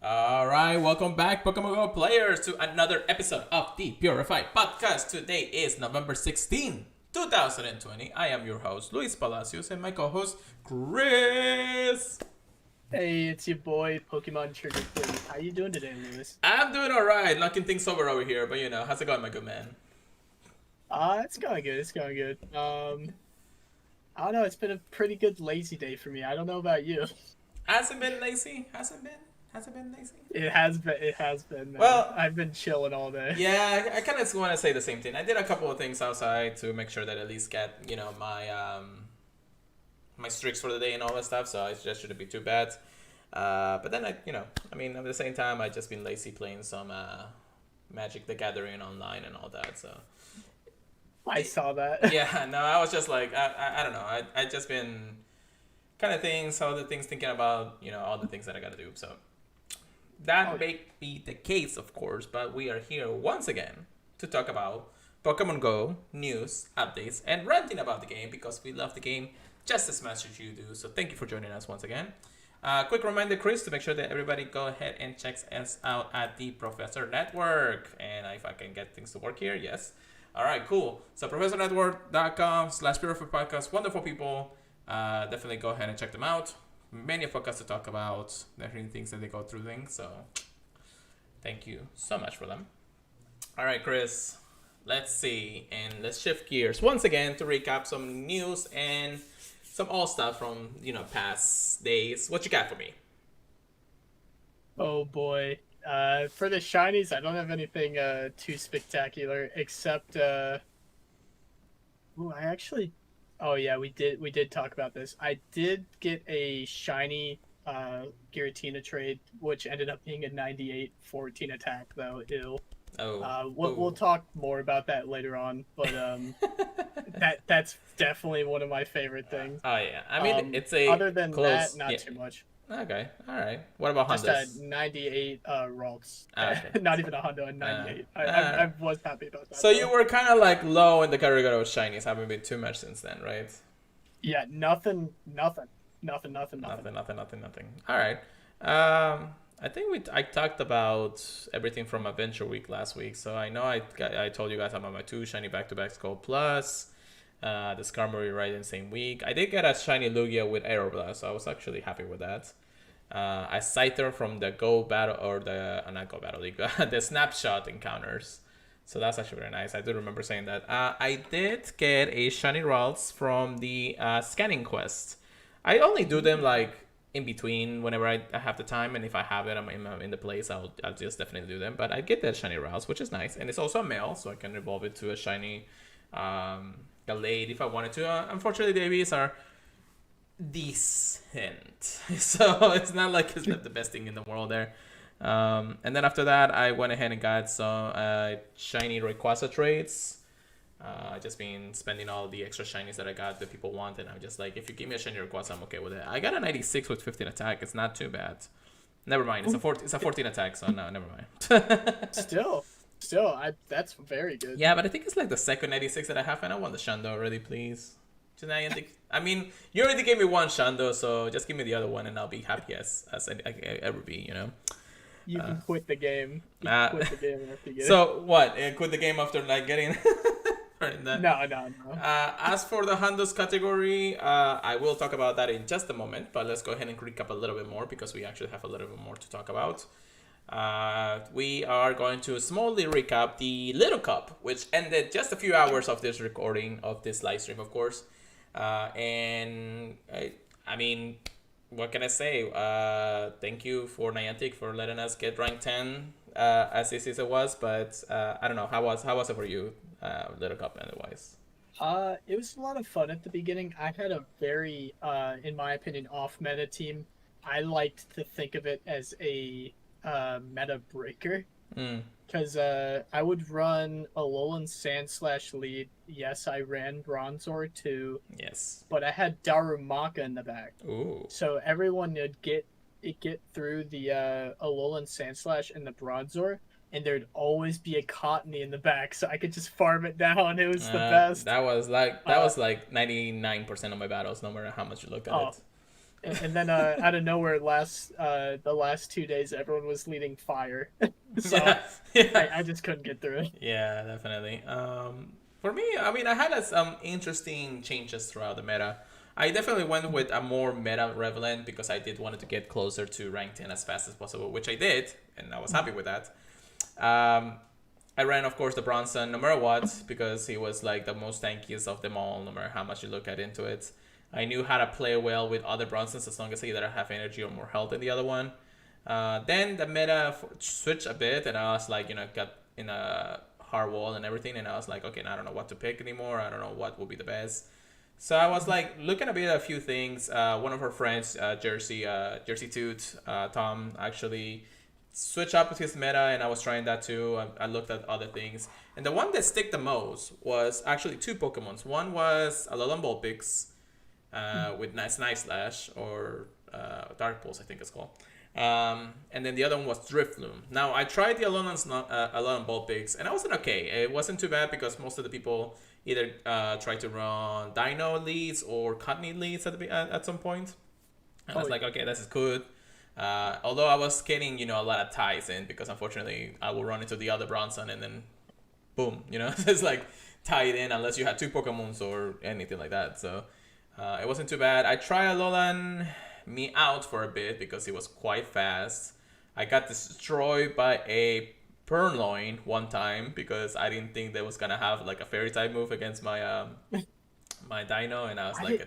All right, welcome back, Pokemon Go players, to another episode of the Purified Podcast. Today is November 16, 2020. I am your host, Luis Palacios, and my co-host, Chris. Hey, it's your boy Pokemon Trigger Please. How you doing today, Lewis? I'm doing all right, knocking things over here, but how's it going, my good man? It's going good. It's going good. I don't know. It's been a pretty good lazy day for me. I don't know about you. Hasn't been lazy? Hasn't been lazy? It has been. It has been. Man. Well, I've been chilling all day. yeah, I kind of want to say the same thing. I did a couple of things outside to make sure that I at least get, my streaks for the day and all that stuff, so it just shouldn't be too bad. But then at the same time, I just been lazy playing some Magic the Gathering online and all that. So I saw that. yeah, no, I was just like, I don't know, I just been kind of thinking about all the things that I gotta do. So that may be the case, of course, but we are here once again to talk about Pokemon Go news, updates, and ranting about the game because we love the game just as much as you do. So thank you for joining us once again. Quick reminder, Chris, to make sure that everybody go ahead and checks us out at the Professor Network. And if I can get things to work here, yes. All right, cool. So professornetwork.com/PurifiedPodcast. Wonderful people. Definitely go ahead and check them out. Many podcasts to talk about. Different things that they go through things. So thank you so much for them. All right, Chris. Let's see. And let's shift gears once again to recap some news and some all stuff from past days. What you got for me? Oh boy. For the shinies, I don't have anything too spectacular except. Ooh, I actually. Oh yeah, we did talk about this. I did get a shiny Giratina trade, which ended up being a 98-14 attack though. Ew. We'll talk more about that later on, but that's definitely one of my favorite things. Oh yeah, I mean it's a other than close, that, not too much. Okay, all right. What about Just Hondas? a 98 Ralts. Okay. Not even a Honda, a 98. I was happy about that. So you were kind of like low in the category of shinies. Haven't been too much since then, right? Yeah, nothing. Nothing. All right. I think I talked about everything from Adventure Week last week. So I know I told you guys about my two shiny back-to-back Skull Plus, the Skarmory right in the same week. I did get a shiny Lugia with Aeroblast, so I was actually happy with that. A Scyther from the Go Battle, or the not Go Battle League, the Snapshot encounters. So that's actually very nice. I do remember saying that. I did get a shiny Ralts from the scanning quest. I only do them like in between whenever I have the time, and if I have it, I'm in the place, I'll just definitely do them. But I get that shiny Ralts, which is nice, and it's also a male, so I can evolve it to a shiny Gallade if I wanted to. Unfortunately, the ABs are decent, so it's not like it's not the best thing in the world there. And then after that, I went ahead and got some shiny Rayquaza trades. I just been spending all the extra shinies that I got that people want, and I'm just like, if you give me a shiny Rayquaza, I'm okay with it. I got a 96 with 15 attack. It's not too bad. Never mind. It's a 14 attack, so no, never mind. Still, that's very good. Yeah, but I think it's like the second 96 that I have, and I want the Shando already, please. I mean, you already gave me one Shando, so just give me the other one, and I'll be happy as I ever be, You can quit the game. You can quit the game after you get So what? Quit the game after like getting? No. As for the Hondas category, I will talk about that in just a moment, but let's go ahead and recap a little bit more because we actually have a little bit more to talk about. We are going to smallly recap the Little Cup, which ended just a few hours of this recording of this live stream, of course. And I mean, what can I say? Thank you for Niantic for letting us get rank 10 as this season was, but I don't know, how was it for you, Little Cup otherwise? It was a lot of fun at the beginning. I had a very, in my opinion, off-meta team. I liked to think of it as a meta breaker. Because I would run Alolan Sandslash lead. Yes, I ran Bronzor too. Yes. But I had Darumaka in the back. Ooh. So everyone would get through the Alolan Sandslash and the Bronzor, and there'd always be a Cottony in the back, so I could just farm it down. It was the best. That was like 99% of my battles, no matter how much you looked at it. And then out of nowhere, the last 2 days, everyone was leading fire, so Yeah, yeah. I just couldn't get through it. Yeah, definitely. For me, I mean, I had some interesting changes throughout the meta. I definitely went with a more meta relevant because I did wanted to get closer to rank 10 as fast as possible, which I did, and I was happy with that. Um, I ran, of course, the Bronson no matter what because he was like the most tankiest of them all, no matter how much you look at into it. I knew how to play well with other Bronsons as long as I either have energy or more health than the other one. Then the meta switched a bit, and I was like, got in a hard wall and everything, and I was like, okay, now I don't know what to pick anymore. I don't know what will be the best. So I was like looking a bit at a few things. One of her friends, Jersey Toot, Tom, actually switch up with his meta, and I was trying that too. I looked at other things, and the one that stick the most was actually two Pokemons. One was Alolan Vulpix with Nice Slash or Dark Pulse, I think it's called. And then the other one was Drifloon. Now I tried the Alolan Vulpix, and I wasn't okay. It wasn't too bad because most of the people either try to run Dino leads or Cottonee leads at some point. And I was like, okay, this is good. Although I was getting, a lot of ties in because unfortunately I will run into the other Bronson and then boom, it's like tied in unless you had two Pokemons or anything like that. So it wasn't too bad. I tried Alolan me out for a bit because he was quite fast. I got destroyed by a Purloin one time because I didn't think they was gonna have like a fairy type move against my my Dino, and I was I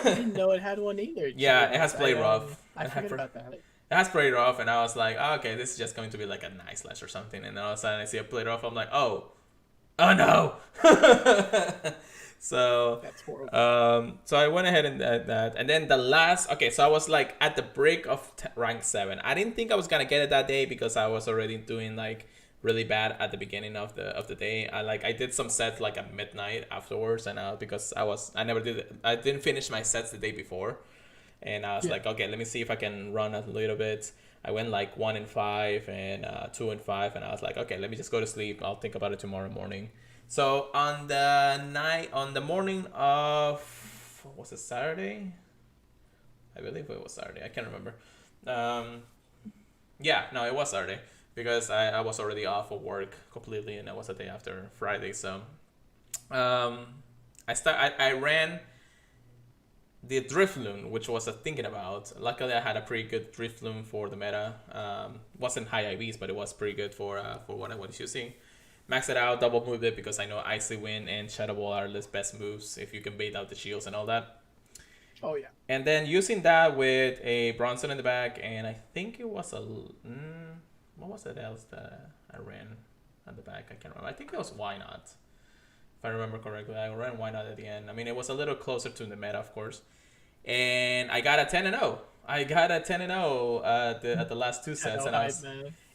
didn't know it had one either. Yeah, it has Play Rough. I forgot about that. It has Play Rough, and I was like, oh, okay, this is just going to be like a Nice Slash or something. And then all of a sudden I see a Play Rough, I'm like, oh no. So that's horrible. So I went ahead and did that, and then the last. Okay, so I was like at the break of rank 7. I didn't think I was gonna get it that day because I was already doing like really bad at the beginning of the day. I did some sets like at midnight afterwards, and because I didn't finish my sets the day before, and I was like, okay, let me see if I can run a little bit. I went like 1 and 5 and 2 and 5, and I was like, okay, let me just go to sleep. I'll think about it tomorrow morning. So on the morning of, was it Saturday? I believe it was Saturday. I can't remember. Yeah, no, it was Saturday because I was already off of work completely, and it was the day after Friday. So I ran the Drifloon, which was a thinking about. Luckily, I had a pretty good Drifloon for the meta. Wasn't high IVs, but it was pretty good for what I was using. Max it out, double move it because I know Icy Wind and Shadow Ball are the best moves if you can bait out the shields and all that. Oh yeah. And then using that with a Bronson in the back, and I think it was what was it else that I ran at the back? I can't remember. I think it was Why Not. If I remember correctly, I ran Why Not at the end. I mean, it was a little closer to the meta, of course. And I got a 10-0. I got a 10-0 at the last two sets,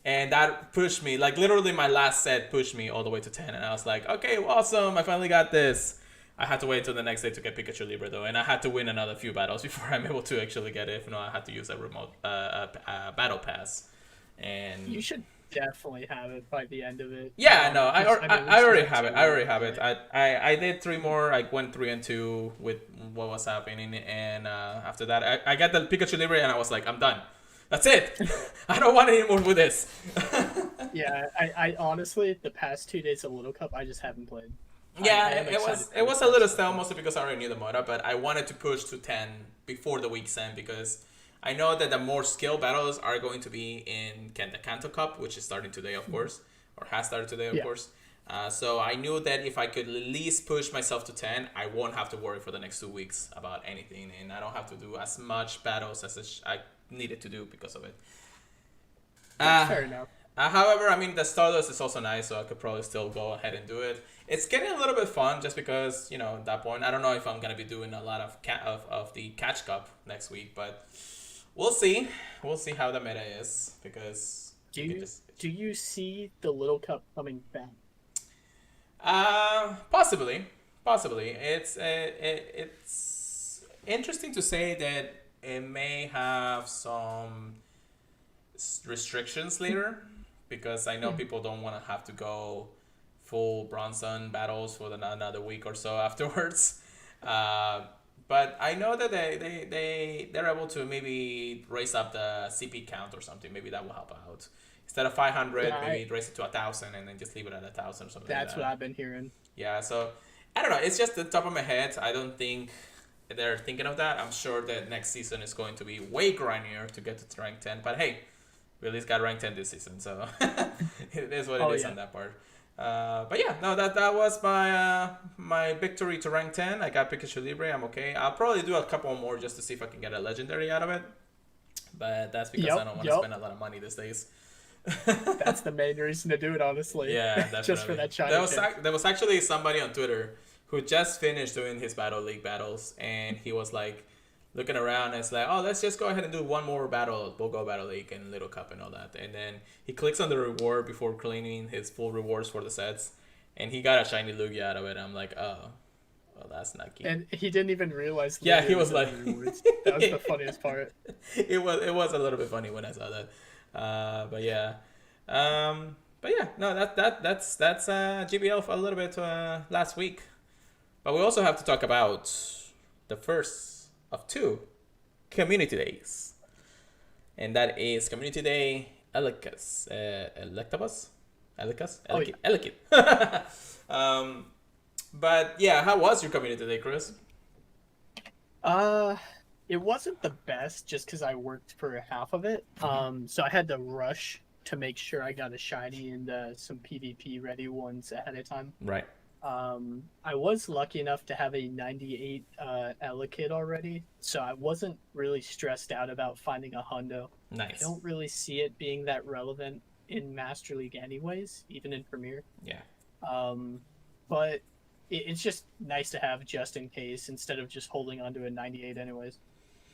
and that pushed me, like literally my last set pushed me all the way to 10, and I was like, okay, awesome, I finally got this. I had to wait till the next day to get Pikachu Libre though, and I had to win another few battles before I'm able to actually get it. If not, I had to use a remote battle pass. And you should definitely have it by the end of it. Yeah, no, I already have it. I already have it. I did 3 more. I went 3 and 2 with what was happening, and after that, I got the Pikachu Libre, and I was like, I'm done. That's it. I don't want any more with this. Yeah, I honestly, the past 2 days of Little Cup, I just haven't played. Yeah, it was a little stale, mostly because I already knew the meta, but I wanted to push to 10 before the week's end because I know that the more skill battles are going to be in the Kanto Cup, which is starting today, of course, or has started today, of course. So I knew that if I could at least push myself to 10, I won't have to worry for the next 2 weeks about anything, and I don't have to do as much battles as I needed to do because of it. Fair enough. However, I mean, the Stardust is also nice, so I could probably still go ahead and do it. It's getting a little bit fun just because, at that point, I don't know if I'm going to be doing a lot of the Catch Cup next week, but we'll see. We'll see how the meta is because... Do you see the Little Cup coming back? Possibly. It's interesting to say that it may have some restrictions later because I know people don't want to have to go full Bronson battles for another week or so afterwards. But I know that they're able to maybe raise up the CP count or something. Maybe that will help out. Instead of 500, maybe raise it to 1,000 and then just leave it at 1,000 or something. That's what I've been hearing. Yeah, so I don't know. It's just the top of my head. I don't think they're thinking of that. I'm sure that next season is going to be way grindier to get to rank 10. But hey, we at least got rank 10 this season, so it is what it is on that part. But yeah, no, that was my victory to rank 10. I got Pikachu Libre. I'm okay. I'll probably do a couple more just to see if I can get a legendary out of it. But that's because I don't want to spend a lot of money these days. That's the main reason to do it, honestly. Yeah, definitely. Just for that shiny. There was actually somebody on Twitter who just finished doing his Battle League battles, and he was like looking around and it's like, oh, let's just go ahead and do one more battle. We'll go Battle League and Little Cup and all that. And then he clicks on the reward before claiming his full rewards for the sets, and he got a shiny Lugia out of it. I'm like, oh, well, that's not cute. And he didn't even realize. Yeah, he was like, that was the funniest part. It was a little bit funny when I saw that. But yeah, no, that's GBL for a little bit last week. But we also have to talk about the first of 2 community days, and that is Community Day Electabuzz. But yeah, how was your community day, Chris? It wasn't the best just because I worked for half of it. So I had to rush to make sure I got a shiny and some PvP ready ones ahead of time. Right. I was lucky enough to have a 98 Elekid already, so I wasn't really stressed out about finding a hundo. Nice. I don't really see it being that relevant in Master League anyways, even in Premier. Yeah. But it's just nice to have just in case instead of just holding onto a 98 anyways.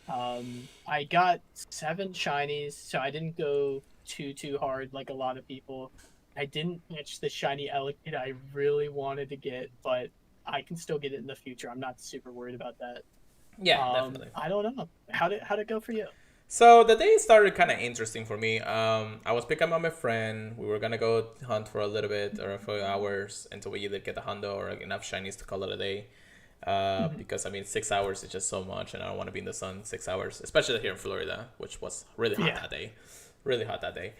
I got 7 shinies, so I didn't go too hard like a lot of people. I didn't catch the shiny Elekid I really wanted to get, but I can still get it in the future. I'm not super worried about that. Yeah, definitely. I don't know. How'd it go for you? So the day started kind of interesting for me. I was picking up my friend. We were gonna go hunt for a little bit or a few hours until we either get a hundo or enough shinies to call it a day. Because I mean 6 hours is just so much, and I don't want to be in the sun 6 hours, especially here in Florida, which was really hot that day. Really hot that day.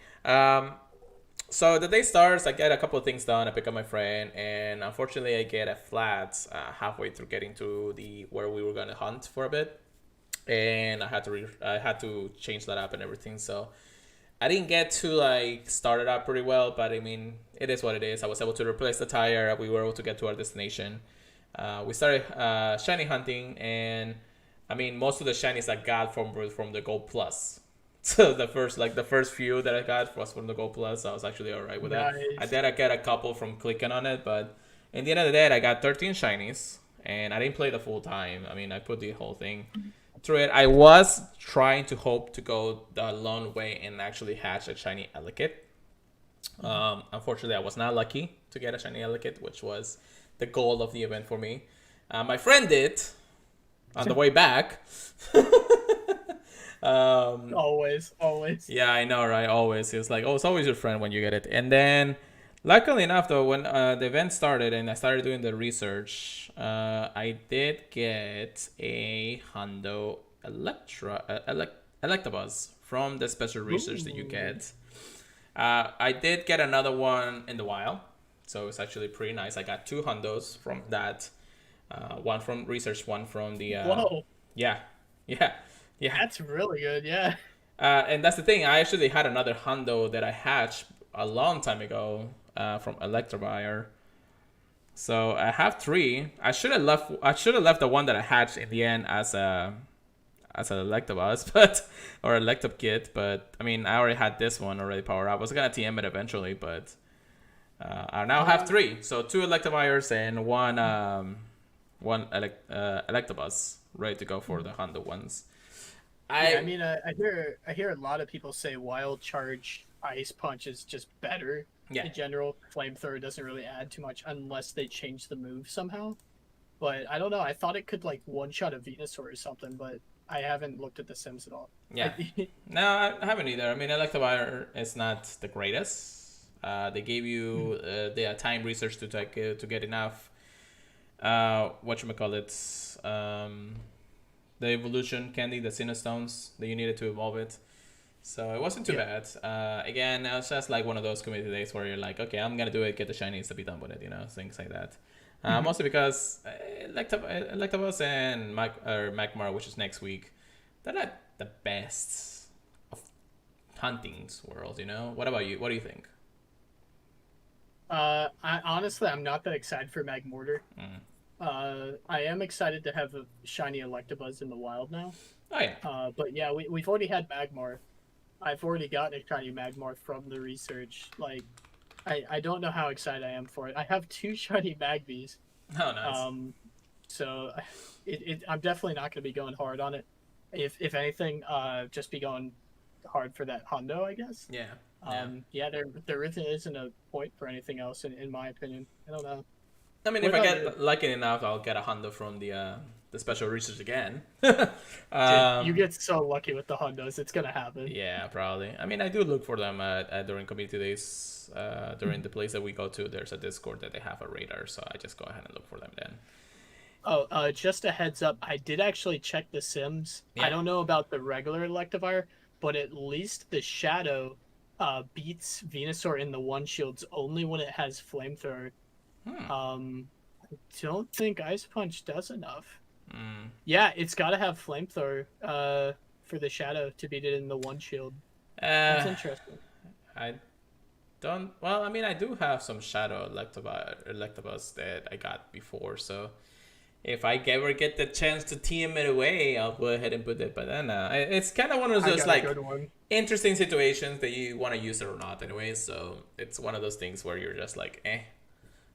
So the day starts, I get a couple of things done. I pick up my friend, and unfortunately I get a flat halfway through getting to where we were going to hunt for a bit, and I had to change that up and everything. So I didn't get to start it up pretty well, but I mean, it is what it is. I was able to replace the tire. We were able to get to our destination. We started shiny hunting, and I mean, most of the shinies I got from the Gold Plus. So the first few that I got was from the Gold Plus. So I was actually all right with that. I did get a couple from clicking on it, but in the end of the day, I got 13 shinies, and I didn't play the full time. I mean, I put the whole thing through it. I was trying to hope to go the long way and actually hatch a shiny Elekid. Unfortunately, I was not lucky to get a shiny Elekid, which was the goal of the event for me. My friend did on the way back. Always. Yeah, I know, right? Always. It's like, oh, it's always your friend when you get it. And then, luckily enough, though, when the event started and I started doing the research, I did get a Hundo Electabuzz from the special research that you get. I did get another one in the wild, so it's actually pretty nice. I got 2 Hundos from that. One from research, one from the... Whoa. Yeah. That's really good, yeah. And that's the thing. I actually had another hundo that I hatched a long time ago from Electivire. So I have 3. I should have left the one that I hatched in the end as an Electabuzz, or Electabkit. But I mean, I already had this one already powered up. I was gonna TM it eventually, but I now have 3. So 2 Electivires and one Electabuzz ready to go for the hundo ones. I hear a lot of people say Wild Charge Ice Punch is just better in general. Flamethrower doesn't really add too much unless they change the move somehow. But I don't know. I thought it could one-shot a Venusaur or something, but I haven't looked at the Sims at all. Yeah. No, I haven't either. I mean, Electivire is not the greatest. They gave you the time research to get enough. Whatchamacallit? the evolution candy, the Sinnoh that you needed to evolve it. So it wasn't too bad. Again, it was just like one of those community days where you're like, okay, I'm gonna do it, get the shinies to be done with it, things like that. Mostly because Electabuzz and Magmar, which is next week, they're not the best of hunting's world, What about you? What do you think? I'm not that excited for Magmortar. I am excited to have a shiny Electabuzz in the wild now. Oh yeah. But yeah, we've already had Magmar. I've already gotten a shiny Magmar from the research. Like, I don't know how excited I am for it. I have 2 shiny Magbies. Oh, nice. So I'm definitely not going to be going hard on it. If anything, just be going hard for that Hondo, I guess. Yeah. There really isn't a point for anything else in my opinion. I don't know. I mean, if I get lucky enough, I'll get a Hondo from the special research again. Dude, you get so lucky with the Hondos, it's gonna happen. Yeah, probably. I mean, I do look for them during community days. During the place that we go to, there's a Discord that they have a radar, so I just go ahead and look for them then. Oh, just a heads up, I did actually check the Sims. Yeah. I don't know about the regular Electivire, but at least the Shadow beats Venusaur in the one shields only when it has Flamethrower. I don't think Ice Punch does enough. Yeah, it's got to have Flamethrower for the Shadow to beat it in the one shield. That's interesting. I do have some Shadow Electabuzz that I got before, so if I ever get the chance to TM it away, I'll go ahead and put it. But then it's kind of one of those like interesting situations that you want to use it or not anyway. So it's one of those things where you're just like,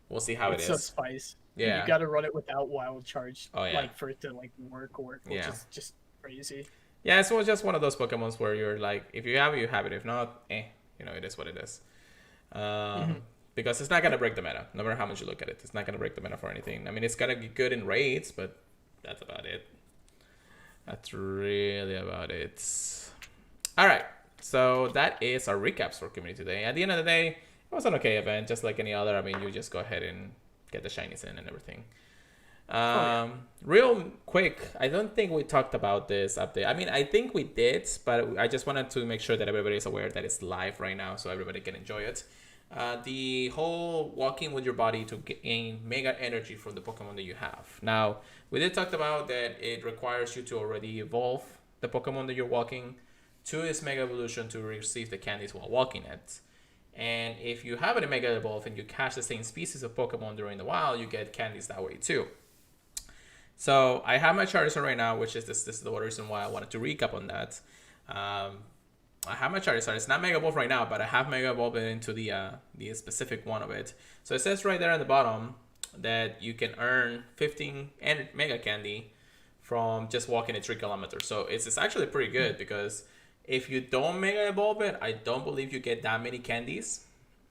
we'll see how it is. It's a spice. Yeah. You got to run it without wild charge, like for it to like work, which is just crazy. Yeah, so it's just one of those Pokemons where you're like, if you have it, you have it. If not, it is what it is. Because it's not gonna break the meta, no matter how much you look at it. It's not gonna break the meta for anything. I mean, it's gonna be good in raids, but that's about it. That's really about it. All right, so that is our recaps for community today. At the end of the day, it was an okay event, just like any other. I mean, you just go ahead and get the shinies in and everything. Real quick, I don't think we talked about this update. I mean, I think we did, but I just wanted to make sure that everybody is aware that it's live right now, so everybody can enjoy it. The whole walking with your body to gain mega energy from the Pokemon that you have. Now, we did talk about that it requires you to already evolve the Pokemon that you're walking to its Mega Evolution to receive the candies while walking it. And if you have a Mega Evolve and you catch the same species of Pokemon during the wild, you get candies that way too. So I have my Charizard right now, which is this is the reason why I wanted to recap on that. I have my Charizard. It's not Mega Evolve right now, but I have Mega Evolved into the specific one of it. So it says right there at the bottom that you can earn 15 Mega Candy from just walking a 3 kilometers. So it's actually pretty good because if you don't Mega Evolve it, I don't believe you get that many candies.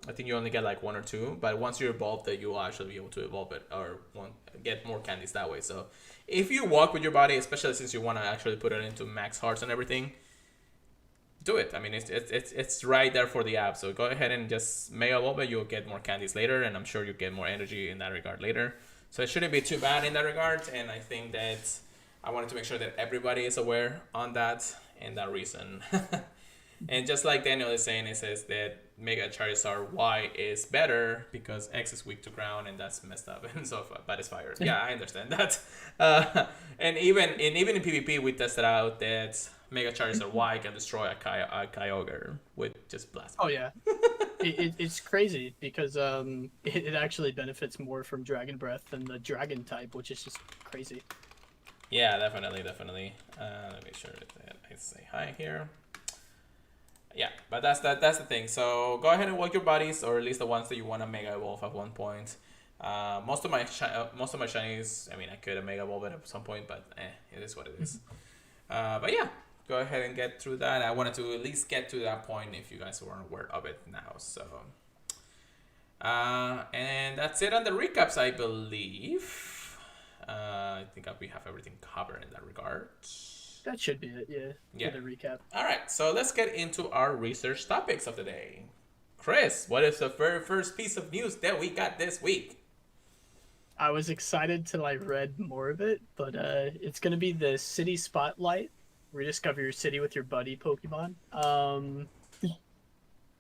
I think you only get like 1 or 2. But once you evolve it, you'll actually be able to evolve it or get more candies that way. So if you walk with your body, especially since you want to actually put it into max hearts and everything, do it. I mean, it's right there for the app. So go ahead and just Mega Evolve it. You'll get more candies later, and I'm sure you'll get more energy in that regard later. So it shouldn't be too bad in that regard. And I think that I wanted to make sure that everybody is aware on that and that reason. And just like Daniel is saying, it says that Mega Charizard Y is better because X is weak to ground, and that's messed up and so far. But it's fire. Yeah, I understand that. And even in PvP, we tested out that Mega Charizard Y can destroy a Kyogre with just blast. Oh yeah, it's crazy because it actually benefits more from Dragon Breath than the Dragon type, which is just crazy. Yeah, definitely. Let me make sure that I say hi here. Yeah, but that's the thing. So go ahead and walk your bodies, or at least the ones that you want to Mega Evolve at one point. Most of my shinies, I mean, I could have Mega Evolved at some point, but it is what it is. But yeah, go ahead and get through that. I wanted to at least get to that point if you guys weren't aware of it now. So, and that's it on the recaps, I believe. I think we have everything covered in that regard. That should be it, yeah. For the recap. All right, so let's get into our research topics of the day. Chris, what is the very first piece of news that we got this week? I was excited till I read more of it, but it's gonna be the City Spotlight. Rediscover your city with your buddy Pokemon.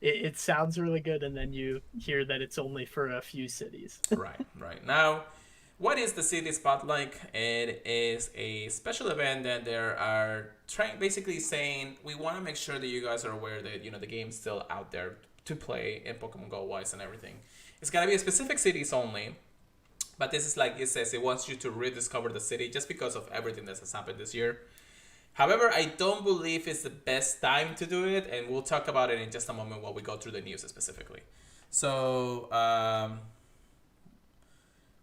It sounds really good, and then you hear that it's only for a few cities. Right. Now, what is the City Spotlight? It is a special event that there are basically saying we want to make sure that you guys are aware that the game's still out there to play in Pokemon Go wise and everything. It's gonna be a specific cities only, but this is like it says it wants you to rediscover the city just because of everything that has happened this year. However, I don't believe it's the best time to do it, and we'll talk about it in just a moment while we go through the news specifically. So,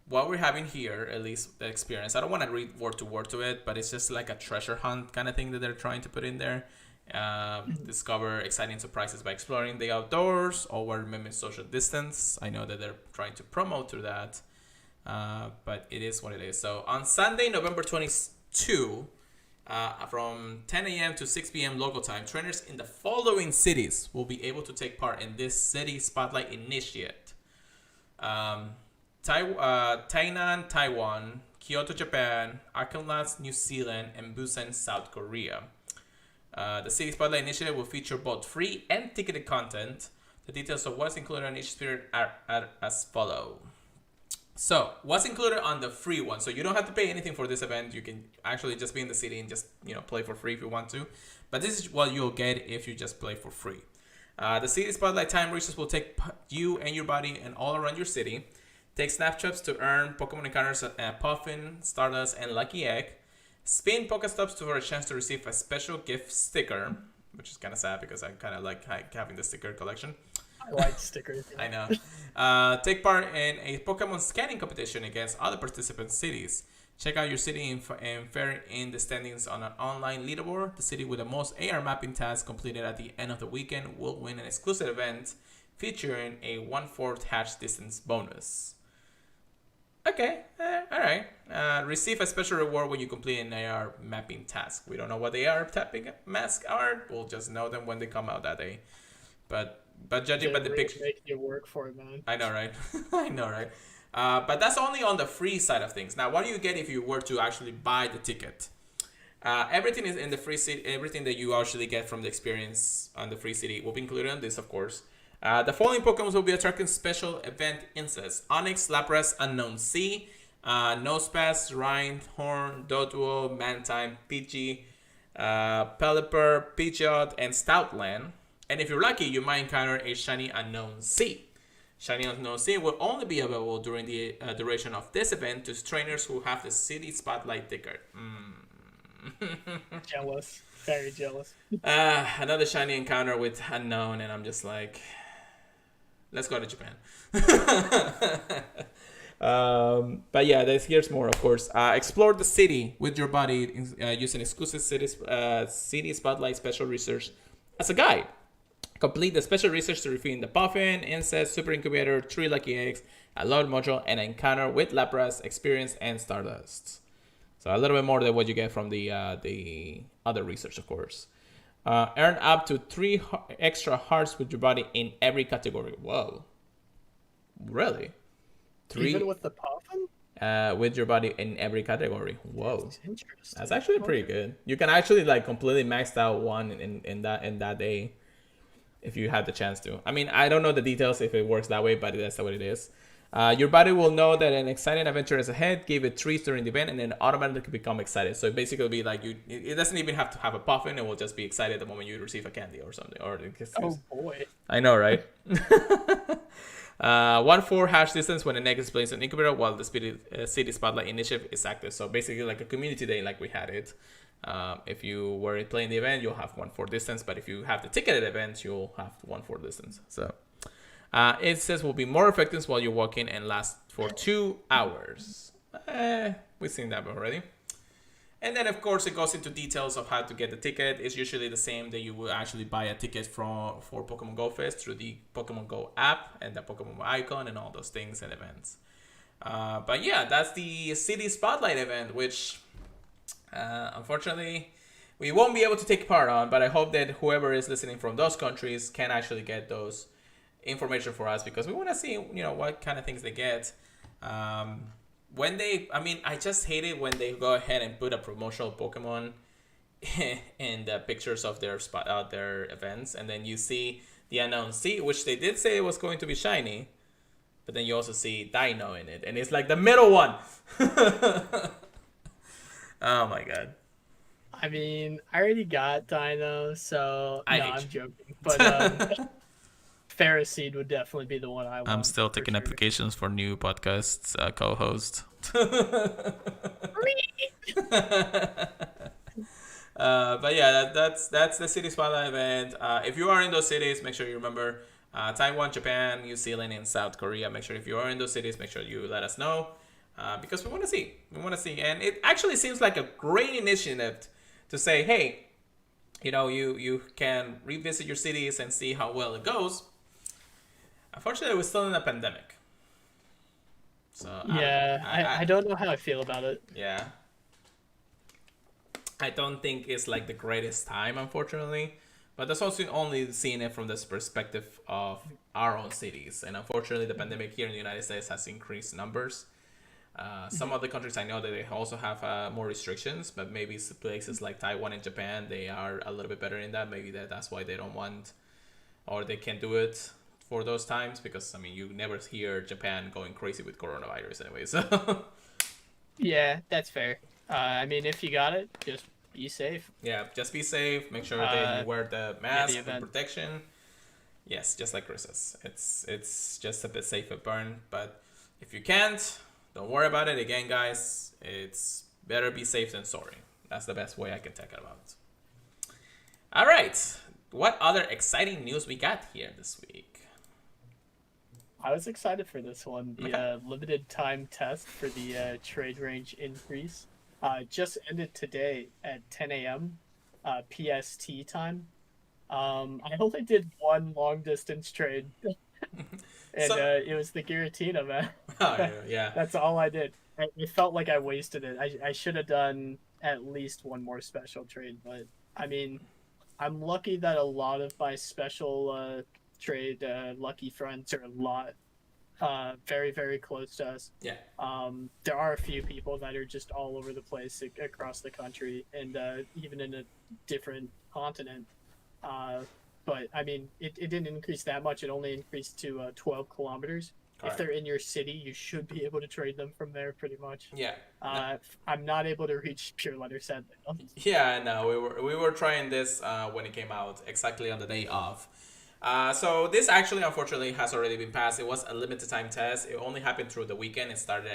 what we're having here, at least the experience, I don't want to read word to it, but it's just like a treasure hunt kind of thing that they're trying to put in there. Discover exciting surprises by exploring the outdoors or while remembering social distance. I know that they're trying to promote through that, but it is what it is. So, on Sunday, November 22, from 10 a.m. to 6 p.m. local time, trainers in the following cities will be able to take part in this City Spotlight Initiate. Tainan, Taiwan, Kyoto, Japan, Auckland, New Zealand, and Busan, South Korea. The City Spotlight Initiative will feature both free and ticketed content. The details of what's included on each spirit are as follow. So, what's included on the free one? So you don't have to pay anything for this event. You can actually just be in the city and just play for free if you want to. But this is what you'll get if you just play for free. The City Spotlight time races will take you and your buddy and all around your city. Take snapshots to earn Pokemon encounters at Puffin, Stardust, and Lucky Egg. Spin Pokestops for a chance to receive a special gift sticker, which is kind of sad because I kind of like having the sticker collection. I like stickers. I know. Take part in a Pokemon scanning competition against other participant cities. Check out your city and fare in the standings on an online leaderboard. The city with the most AR mapping tasks completed at the end of the weekend will win an exclusive event featuring a 1/4 hatch distance bonus. Okay, all right. Receive a special reward when you complete an AR mapping task. We don't know what the AR tapping masks are. We'll just know them when they come out that day. But judging by the picture, make you work for it, man. I know, right? I know, right? But that's only on the free side of things. Now, what do you get if you were to actually buy the ticket? Everything is in the free city. Everything that you actually get from the experience on the free city will be included in this, of course. The following Pokemon will be attracting special event instances: Onix, Lapras, Unknown Sea, Nosepass, Rhyhorn, Doduo, Mantine, Pidgey, Pelipper, Pidgeot, and Stoutland. And if you're lucky, you might encounter a shiny Unknown Sea. Shiny Unknown Sea will only be available during the duration of this event to trainers who have the City Spotlight ticket. Jealous. Very jealous. Another shiny encounter with Unknown, and I'm just like, let's go to Japan. But yeah, here's more, of course. Explore the city with your buddy using exclusive City Spotlight special research as a guide. Complete the special research to refill the Puffin, Incest, Super Incubator, 3 Lucky Eggs, a load module, and an encounter with Lapras, Experience, and Stardust. So a little bit more than what you get from the other research, of course. Earn up to 3 extra hearts with your body in every category. Whoa. Really? 3? Even with the Puffin? With your body in every category. Whoa. That's interesting. That's actually pretty good. You can actually like completely max out one in that day if you had the chance to. I mean, I don't know the details if it works that way, but that's what it is. Your body will know that an exciting adventure is ahead. Give it treats during the event, and then automatically become excited. So basically, it'll be like it doesn't even have to have a Puffin. It will just be excited the moment you receive a candy or something. Oh boy! I know, right? 1/4 hash distance when the egg is placed in incubator while the City Spotlight Initiative is active. So basically, like a community day, like we had it. If you were playing the event, you'll have 1/4 distance. But if you have the ticketed event, you'll have 1/4 distance. So. It says will be more effective while you're walking and last for 2 hours. We've seen that already. And then, of course, it goes into details of how to get the ticket. It's usually the same that you will actually buy a ticket for Pokemon Go Fest through the Pokemon Go app and the Pokemon icon and all those things and events. But yeah, that's the City Spotlight event, which unfortunately we won't be able to take part on. But I hope that whoever is listening from those countries can actually get those information for us, because we want to see what kind of things they get. I just hate it when they go ahead and put a promotional Pokemon in the pictures of their events, and then you see the unknown sea, which they did say it was going to be shiny, but then you also see Dino in it, and it's like the middle one. Oh my god. I mean, I already got Dino, so no, I'm joking. But Ferroseed would definitely be the one I want. I'm still taking applications for new podcasts co-host. But yeah, that's the City Spotlight event. If you are in those cities, make sure you remember Taiwan, Japan, New Zealand, and South Korea. Make sure if you are in those cities, make sure you let us know because we want to see. And it actually seems like a great initiative to say, hey, you can revisit your cities and see how well it goes. Unfortunately, we're still in a pandemic. So yeah, I don't know how I feel about it. Yeah. I don't think it's like the greatest time, unfortunately. But that's also only seeing it from this perspective of our own cities. And unfortunately, the pandemic here in the United States has increased numbers. Some other countries I know that they also have more restrictions, but maybe places like Taiwan and Japan, they are a little bit better in that. Maybe that's why they don't want or they can't do it for those times because, I mean, you never hear Japan going crazy with coronavirus anyway. So yeah, that's fair. I mean, if you got it, just be safe. Yeah, just be safe. Make sure that you wear the mask for protection. Yes, just like Chris says. It's just a bit safer burn. But if you can't, don't worry about it. Again, guys, it's better be safe than sorry. That's the best way I can take it about. All right. What other exciting news we got here this week? I was excited for this one. The limited time test for the trade range increase just ended today at 10 a.m. PST time. I only did one long distance trade, and it was the Giratina, man. Oh, yeah. That's all I did. It felt like I wasted it. I should have done at least one more special trade, but I mean, I'm lucky that a lot of my special trade lucky friends are a lot very, very close to us. Yeah. There are a few people that are just all over the place across the country and even in a different continent. But I mean, it didn't increase that much. It only increased to 12 kilometers. Correct. If they're in your city, you should be able to trade them from there pretty much. Yeah. I'm not able to reach Pure Letter, sadly. Yeah, no, we were trying this when it came out exactly on the day of. So this actually, unfortunately, has already been passed. It was a limited time test. It only happened through the weekend. It started,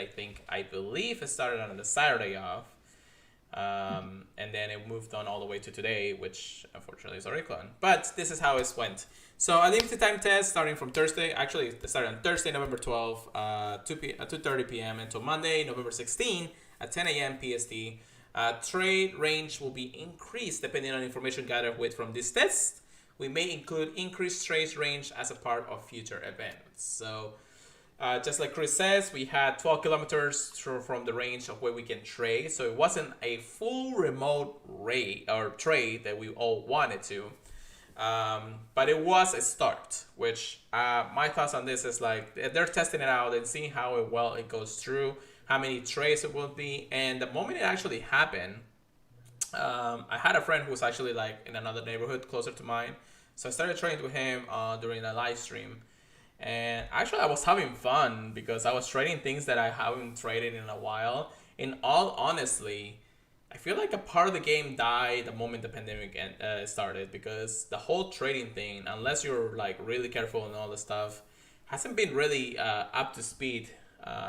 I believe it started on the Saturday of. And then it moved on all the way to today, which unfortunately is already gone. But this is how it went. So a limited time test starting from Thursday. Actually, it started on Thursday, November 12th, 2:30 p.m. until Monday, November 16th at 10 a.m. PST. Trade range will be increased depending on information gathered from this test. We may include increased trade range as a part of future events. So just like Chris says, we had 12 kilometers from the range of where we can trade. So it wasn't a full remote trade that we all wanted to. But it was a start, which my thoughts on this is like they're testing it out and seeing how well it goes through, how many trades it will be. And the moment it actually happened, I had a friend who was actually like in another neighborhood closer to mine. So I started trading with him during a live stream. And actually, I was having fun because I was trading things that I haven't traded in a while. In all honesty, I feel like a part of the game died the moment the pandemic started because the whole trading thing, unless you're like really careful and all the stuff, hasn't been really up to speed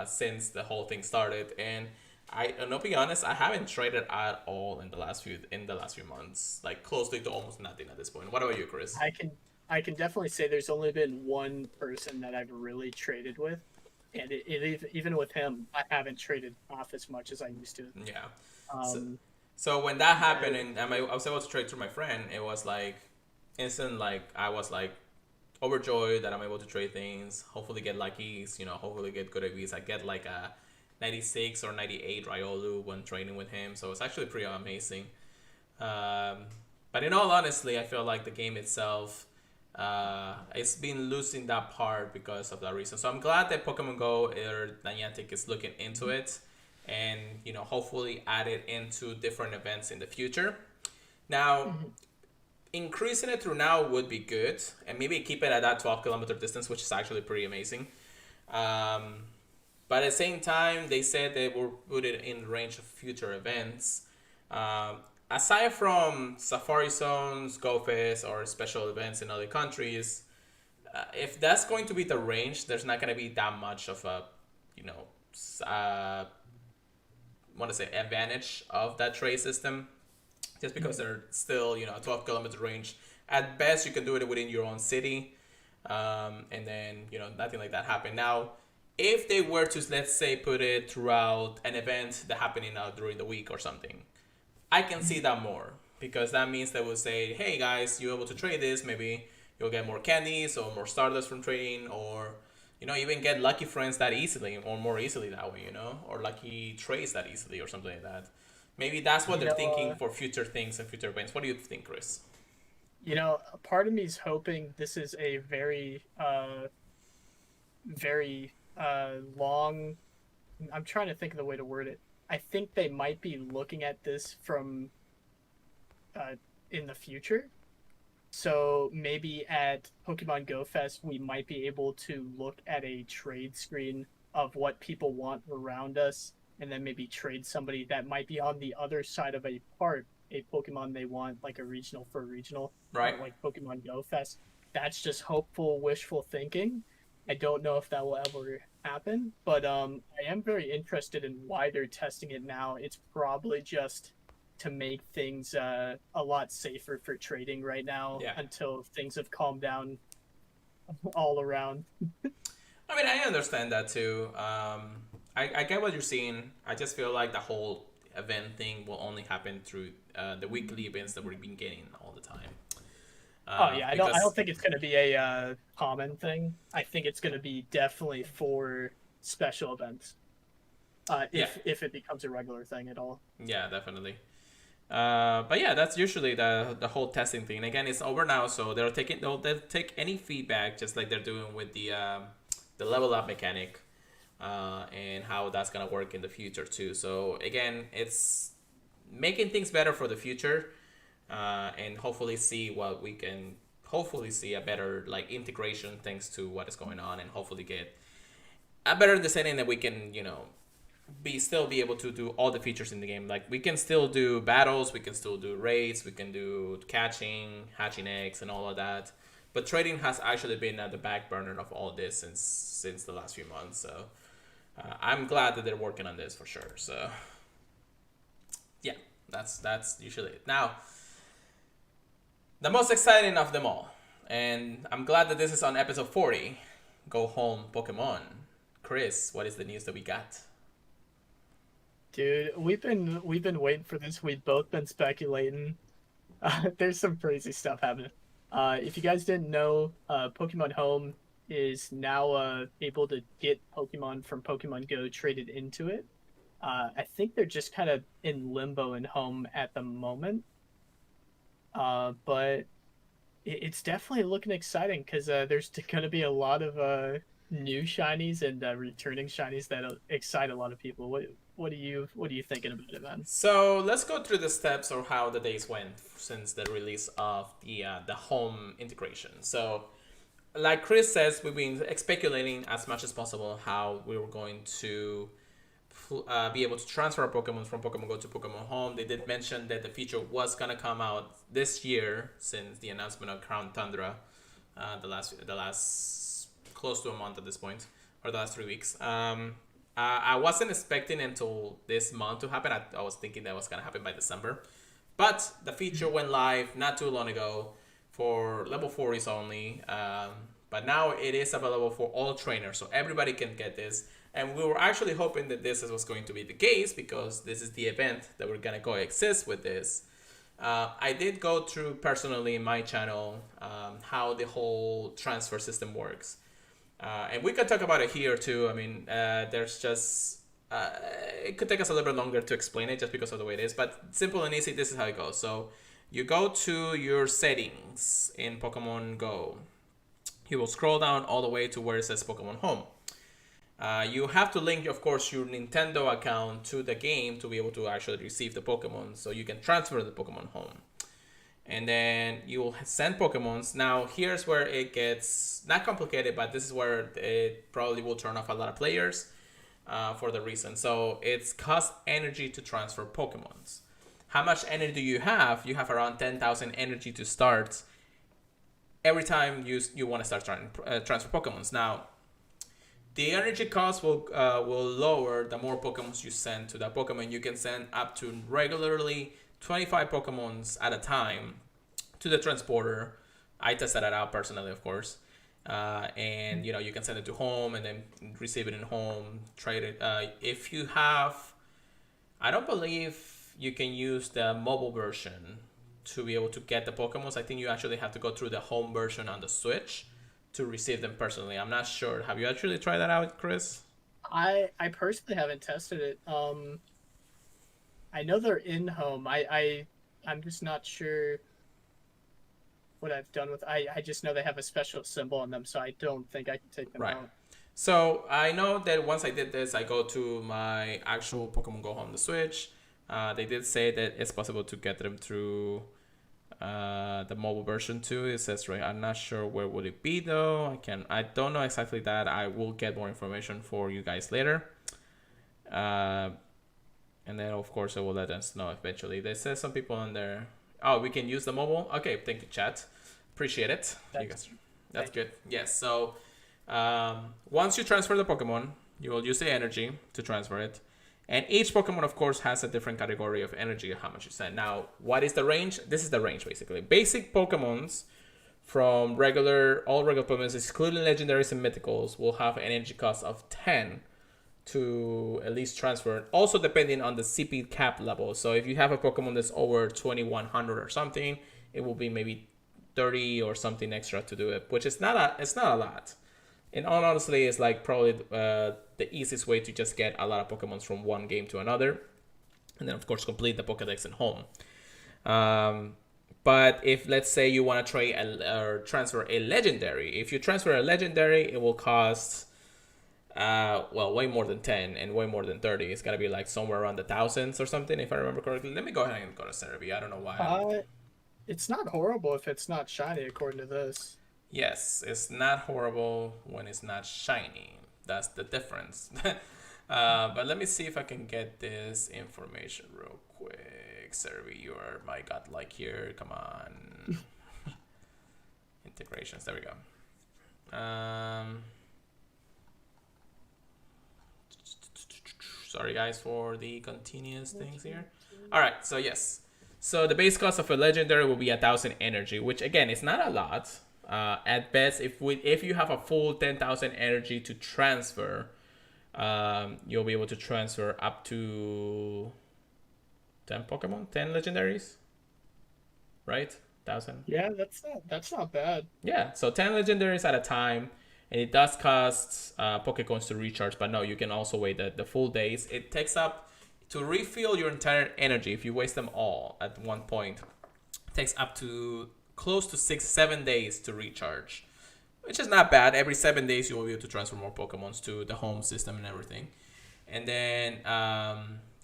since the whole thing started. And I'll be honest, I haven't traded at all in the last few months, like closely to almost nothing at this point. What about you, Chris? I can definitely say there's only been one person that I've really traded with, and even with him, I haven't traded off as much as I used to. Yeah. So when that happened and I was able to trade through my friend, it was like instant. Like I was like overjoyed that I'm able to trade things. Hopefully get luckies. Hopefully get good IVs. I get like a 96 or 98 Riolu when trading with him. So it's actually pretty amazing. But in all honesty, I feel like the game itself It's been losing that part because of that reason. So I'm glad that Pokemon Go or Niantic is looking into it, and hopefully add it into different events in the future. Now, increasing it through now would be good, and maybe keep it at that 12-kilometer distance, which is actually pretty amazing. But at the same time, they said they will put it in the range of future events. Aside from Safari Zones, Go Fest, or special events in other countries, if that's going to be the range, there's not going to be that much of a, advantage of that trade system, just because they're still, a 12-kilometer range. At best, you can do it within your own city, and then, nothing like that happen. Now, if they were to, let's say, put it throughout an event that happening during the week or something, I can see that more, because that means they will say, hey guys, you're able to trade this. Maybe you'll get more candies or more Stardust from trading, or even get lucky friends that easily, or more easily that way, or lucky trades that easily, or something like that. Maybe that's what they're thinking for future things and future events. What do you think, Chris? Part of me is hoping this is a very, very long. I'm trying to think of the way to word it. I think they might be looking at this from in the future. So maybe at Pokemon Go Fest, we might be able to look at a trade screen of what people want around us, and then maybe trade somebody that might be on the other side of a Pokemon they want, like a regional for a regional, right? Like Pokemon Go Fest. That's just hopeful, wishful thinking. I don't know if that will ever happen, but I am very interested in why they're testing it now. It's probably just to make things a lot safer for trading right now, until things have calmed down all around. I mean, I understand that too. I get what you're saying. I just feel like the whole event thing will only happen through the weekly events that we've been getting all the time. I don't think it's going to be a common thing. I think it's going to be definitely for special events. If it becomes a regular thing at all. Yeah, definitely. But yeah, that's usually the whole testing thing. Again, it's over now, so they'll take any feedback, just like they're doing with the level up mechanic, and how that's gonna work in the future too. So again, it's making things better for the future, and hopefully see a better integration thanks to what is going on, and hopefully get a better understanding that we can still be able to do all the features in the game. Like, we can still do battles, we can still do raids, we can do hatching eggs and all of that, but trading has actually been at the back burner of all this since the last few months. So I'm glad that they're working on this for sure. So yeah, that's usually it. Now, the most exciting of them all, and I'm glad that this is on episode 40, Go Home Pokemon. Chris, what is the news that we got? Dude, we've been waiting for this. We've both been speculating. There's some crazy stuff happening. If you guys didn't know, Pokemon Home is now able to get Pokemon from Pokemon Go traded into it. I think they're just kind of in limbo in Home at the moment. But it's definitely looking exciting, because there's going to be a lot of new shinies and returning shinies that excite a lot of people. What are you thinking about it, man? So let's go through the steps of how the days went since the release of the Home integration. So, like Chris says, we've been speculating as much as possible how we were going to be able to transfer our Pokemon from Pokemon Go to Pokemon Home. They did mention that the feature was gonna come out this year, since the announcement of Crown Tundra, the last close to a month at this point, or the last 3 weeks. I wasn't expecting until this month to happen. I was thinking that was gonna happen by December, but the feature went live not too long ago for level 40s only. But now it is available for all trainers, so everybody can get this. And we were actually hoping that this was going to be the case, because this is the event that we're gonna coexist with this. I did go through personally in my channel how the whole transfer system works. And we could talk about it here too. I mean, there's just... it could take us a little bit longer to explain it just because of the way it is. But simple and easy, this is how it goes. So you go to your settings in Pokemon Go. You will scroll down all the way to where it says Pokemon Home. You have to link, of course, your Nintendo account to the game to be able to actually receive the Pokemon, so you can transfer the Pokemon home. And then you will send Pokemons. Now, here's where it gets not complicated, but this is where it probably will turn off a lot of players for the reason. So it's cost energy to transfer Pokemons. How much energy do you have? You have around 10,000 energy to start every time you want to start trying transfer Pokemons. Now, the energy cost will lower the more Pokemons you send to that Pokemon. You can send up to regularly 25 Pokemons at a time to the transporter. I tested that out personally, of course. And you can send it to home and then receive it in home, trade it. If you have, I don't believe you can use the mobile version to be able to get the Pokemons. I think you actually have to go through the home version on the Switch to receive them personally. I'm not sure. Have you actually tried that out, Chris? I personally haven't tested it. I know they're in home. I'm just not sure what I've done with. I just know they have a special symbol on them, so I don't think I can take them out. So I know that once I did this, I go to my actual Pokemon Go on the Switch. They did say that it's possible to get them through the mobile version too. It says right. I'm not sure where would it be though. I don't know exactly that. I will get more information for you guys later. And then of course it will let us know eventually. They said some people on there. Oh, we can use the mobile. Okay, thank you, chat. Appreciate it. That's good. Yes. So once you transfer the Pokemon, you will use the energy to transfer it. And each Pokemon, of course, has a different category of energy, how much you send. Now, what is the range? This is the range, basically. Basic Pokemons from all regular Pokemons, excluding legendaries and mythicals, will have an energy cost of 10 to at least transfer. Also, depending on the CP cap level. So, if you have a Pokemon that's over 2100 or something, it will be maybe 30 or something extra to do it, which is not a lot. And honestly, it's like probably the easiest way to just get a lot of Pokemons from one game to another. And then, of course, complete the Pokedex at home. But if, let's say, you want to trade or transfer a legendary. If you transfer a legendary, it will cost, way more than 10 and way more than 30. It's got to be like somewhere around the thousands or something, if I remember correctly. Let me go ahead and go to Cerebi. I don't know why. It's not horrible if it's not shiny, according to this. Yes, it's not horrible when it's not shiny. That's the difference. But let me see if I can get this information real quick. Cerebi, you are my godlike here. Come on. Integrations. There we go. Sorry, guys, for the continuous things here. All right, so yes. So the base cost of a legendary will be 1,000 energy, which again is not a lot. At best, if you have a full 10,000 energy to transfer, you'll be able to transfer up to 10 Pokemon, 10 legendaries, right? 1,000. Yeah, that's not bad. Yeah, so 10 legendaries at a time, and it does cost Pokecoins to recharge. But no, you can also wait the full days. It takes up to refill your entire energy. If you waste them all at one point, it takes up to close to 6-7 days to recharge, which is not bad. Every 7 days you will be able to transfer more Pokemons to the home system and everything. And then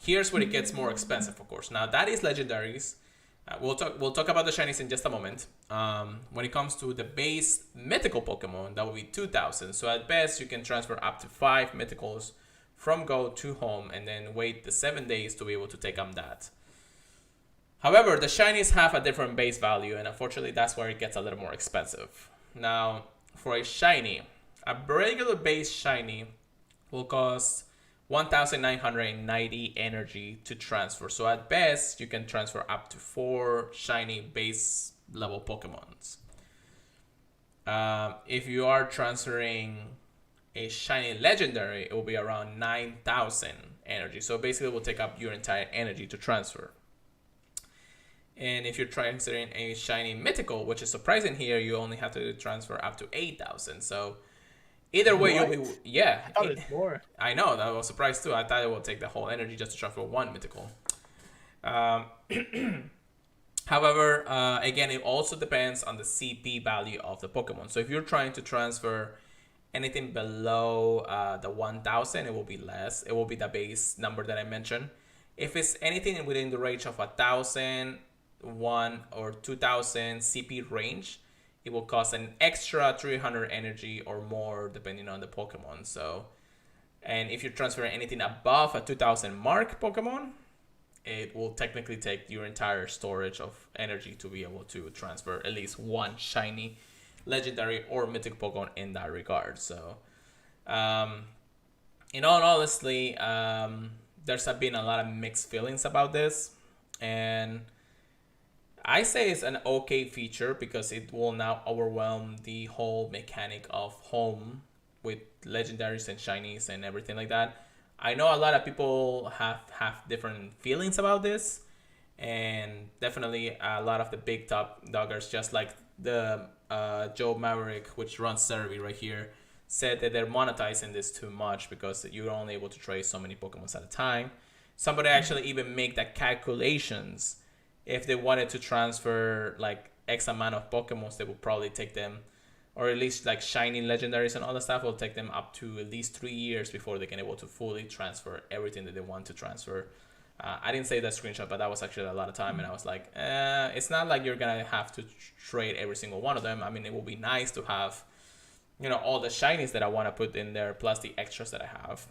here's where it gets more expensive, of course. Now that is legendaries. We'll talk about the shinies in just a moment. When it comes to the base mythical Pokemon, that will be 2,000. So at best you can transfer up to 5 mythicals from Go to home and then wait the 7 days to be able to take on that. However, the shinies have a different base value, and unfortunately that's where it gets a little more expensive. Now, for a shiny, a regular base shiny will cost 1,990 energy to transfer. So at best, you can transfer up to 4 shiny base level Pokemons. If you are transferring a shiny legendary, it will be around 9,000 energy. So basically, it will take up your entire energy to transfer. And if you're transferring a shiny mythical, which is surprising here, you only have to transfer up to 8,000. So either way, you'll be, yeah. I thought it was more. I know, that was surprised too. I thought it would take the whole energy just to transfer one mythical. However, again, it also depends on the CP value of the Pokemon. So if you're trying to transfer anything below the 1000, it will be less. It will be the base number that I mentioned. If it's anything within the range of 1000, 1 or 2000 CP range, it will cost an extra 300 energy or more depending on the Pokemon. So, and if you're transferring anything above a 2000 mark Pokemon, it will technically take your entire storage of energy to be able to transfer at least one shiny, legendary, or mythic Pokemon in that regard. So, in all honesty, there's been a lot of mixed feelings about this, and I say it's an okay feature because it will now overwhelm the whole mechanic of home with legendaries and shinies and everything like that. I know a lot of people have different feelings about this, and definitely a lot of the big top doggers, just like the Joe Maverick, which runs Servi right here, said that they're monetizing this too much because you're only able to trade so many Pokemon at a time. Somebody actually even make the calculations. If they wanted to transfer like X amount of Pokemon, they would probably take them, or at least like shiny legendaries and all that stuff, will take them up to at least 3 years before they can able to fully transfer everything that they want to transfer. I didn't say that screenshot, but that was actually a lot of time, and I was like, it's not like you're gonna have to trade every single one of them. I mean, it will be nice to have, all the shinies that I want to put in there, plus the extras that I have.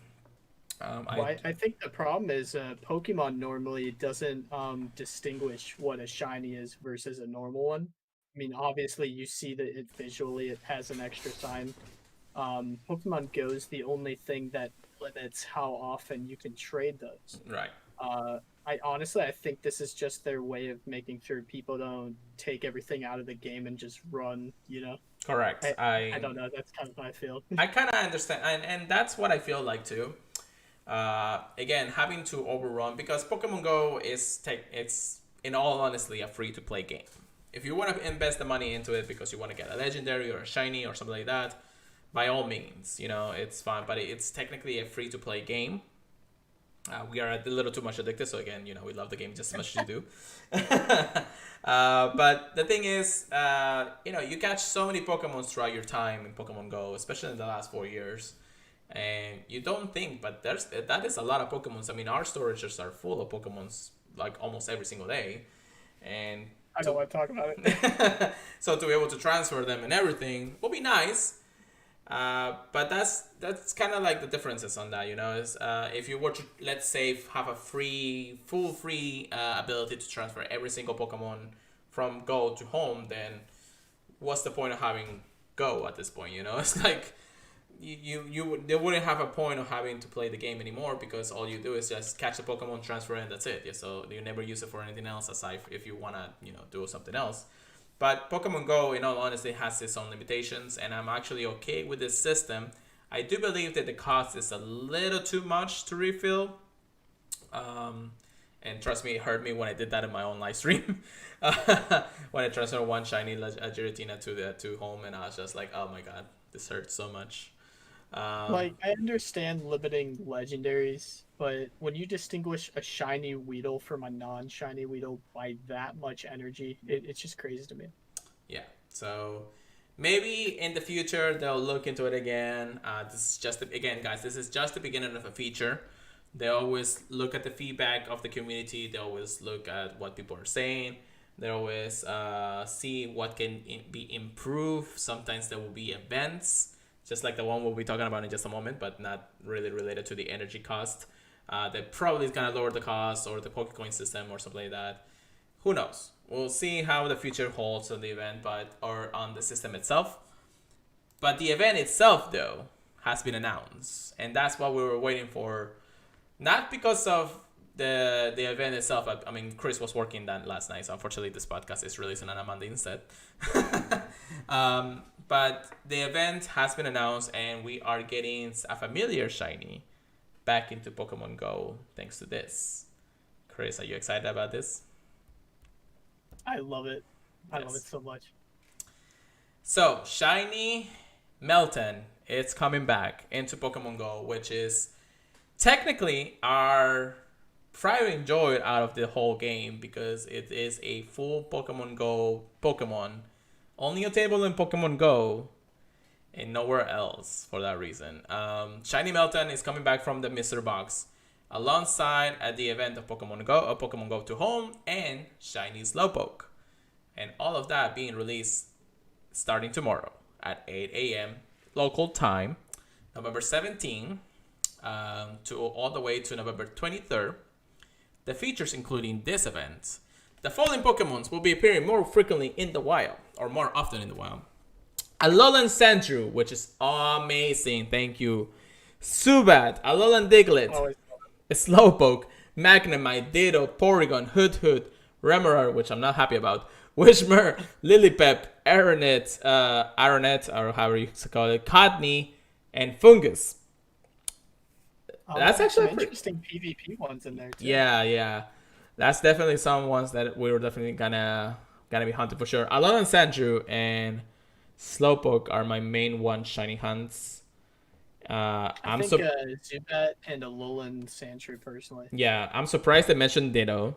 I think the problem is Pokemon normally doesn't distinguish what a shiny is versus a normal one. I mean, obviously you see that it visually it has an extra sign. Pokemon Go is the only thing that limits how often you can trade those. Right. I think this is just their way of making sure people don't take everything out of the game and just run. Correct. I don't know. That's kind of how I feel. I kind of understand, and that's what I feel like too. Again, having to overrun, because Pokemon Go it's in all honesty a free to play game. If you want to invest the money into it because you want to get a legendary or a shiny or something like that, by all means, it's fine. But it's technically a free to play game. We are a little too much addicted, so again, we love the game just as much as you do. But the thing is, you catch so many Pokemon throughout your time in Pokemon Go, especially in the last 4 years. And you don't think, but that is a lot of Pokemons. I mean, our storages are full of Pokemons like almost every single day, and I don't want to talk about it. So to be able to transfer them and everything will be nice. But that's kind of like the differences on that, is if you were to, let's say, have a full free ability to transfer every single Pokemon from Go to home, then what's the point of having Go at this point? It's like they wouldn't have a point of having to play the game anymore, because all you do is just catch a Pokemon, transfer it, and that's it. Yeah, so you never use it for anything else aside if you want to do something else. But Pokemon Go, in all honesty, has its own limitations, and I'm actually okay with this system. I do believe that the cost is a little too much to refill. And trust me, it hurt me when I did that in my own live stream. When I transferred one shiny Giratina to home, and I was just like, oh my god, this hurts so much. I understand limiting legendaries, but when you distinguish a shiny Weedle from a non-shiny Weedle by that much energy, it's just crazy to me. Yeah, so maybe in the future they'll look into it again. This is just guys, this is just the beginning of a feature. They always look at the feedback of the community. They always look at what people are saying. They always see what can be improved. Sometimes there will be events, just like the one we'll be talking about in just a moment, but not really related to the energy cost. That probably is going to lower the cost, or the Pokecoin system or something like that. Who knows? We'll see how the future holds on the event, or on the system itself. But the event itself, though, has been announced, and that's what we were waiting for. Not because of the event itself. I mean, Chris was working that last night, so unfortunately this podcast is releasing on a Monday instead. But the event has been announced, and we are getting a familiar shiny back into Pokemon Go thanks to this. Chris, are you excited about this? I love it. I love it so much. So, shiny Melton, it's coming back into Pokemon Go, which is technically our pride joy out of the whole game because it is a full Pokemon Go Pokemon. Only available in Pokemon Go and nowhere else for that reason. Shiny Melton is coming back from the Mystery Box alongside at the event of Pokemon Go to Home, and Shiny Slowpoke. And all of that being released starting tomorrow at 8 a.m. local time, November 17, to all the way to November 23rd. The features including this event. The following Pokemons will be appearing more frequently in the wild, or more often in the wild. Alolan Sandshrew, which is amazing. Thank you. Zubat, Alolan Diglett, Slowpoke, Magnemite, Ditto, Porygon, Hoot, Remoraid, which I'm not happy about, Wishmer, Lilipep, Aeronet, or however you call it, Cotney, and Fungus. That's actually some interesting PvP ones in there too. Yeah. That's definitely some ones that we were definitely gonna be hunting for sure. Alolan Sandshrew and Slowpoke are my main one shiny hunts. I think Zubat and Alolan Sandshrew personally. Yeah, I'm surprised they mentioned Ditto.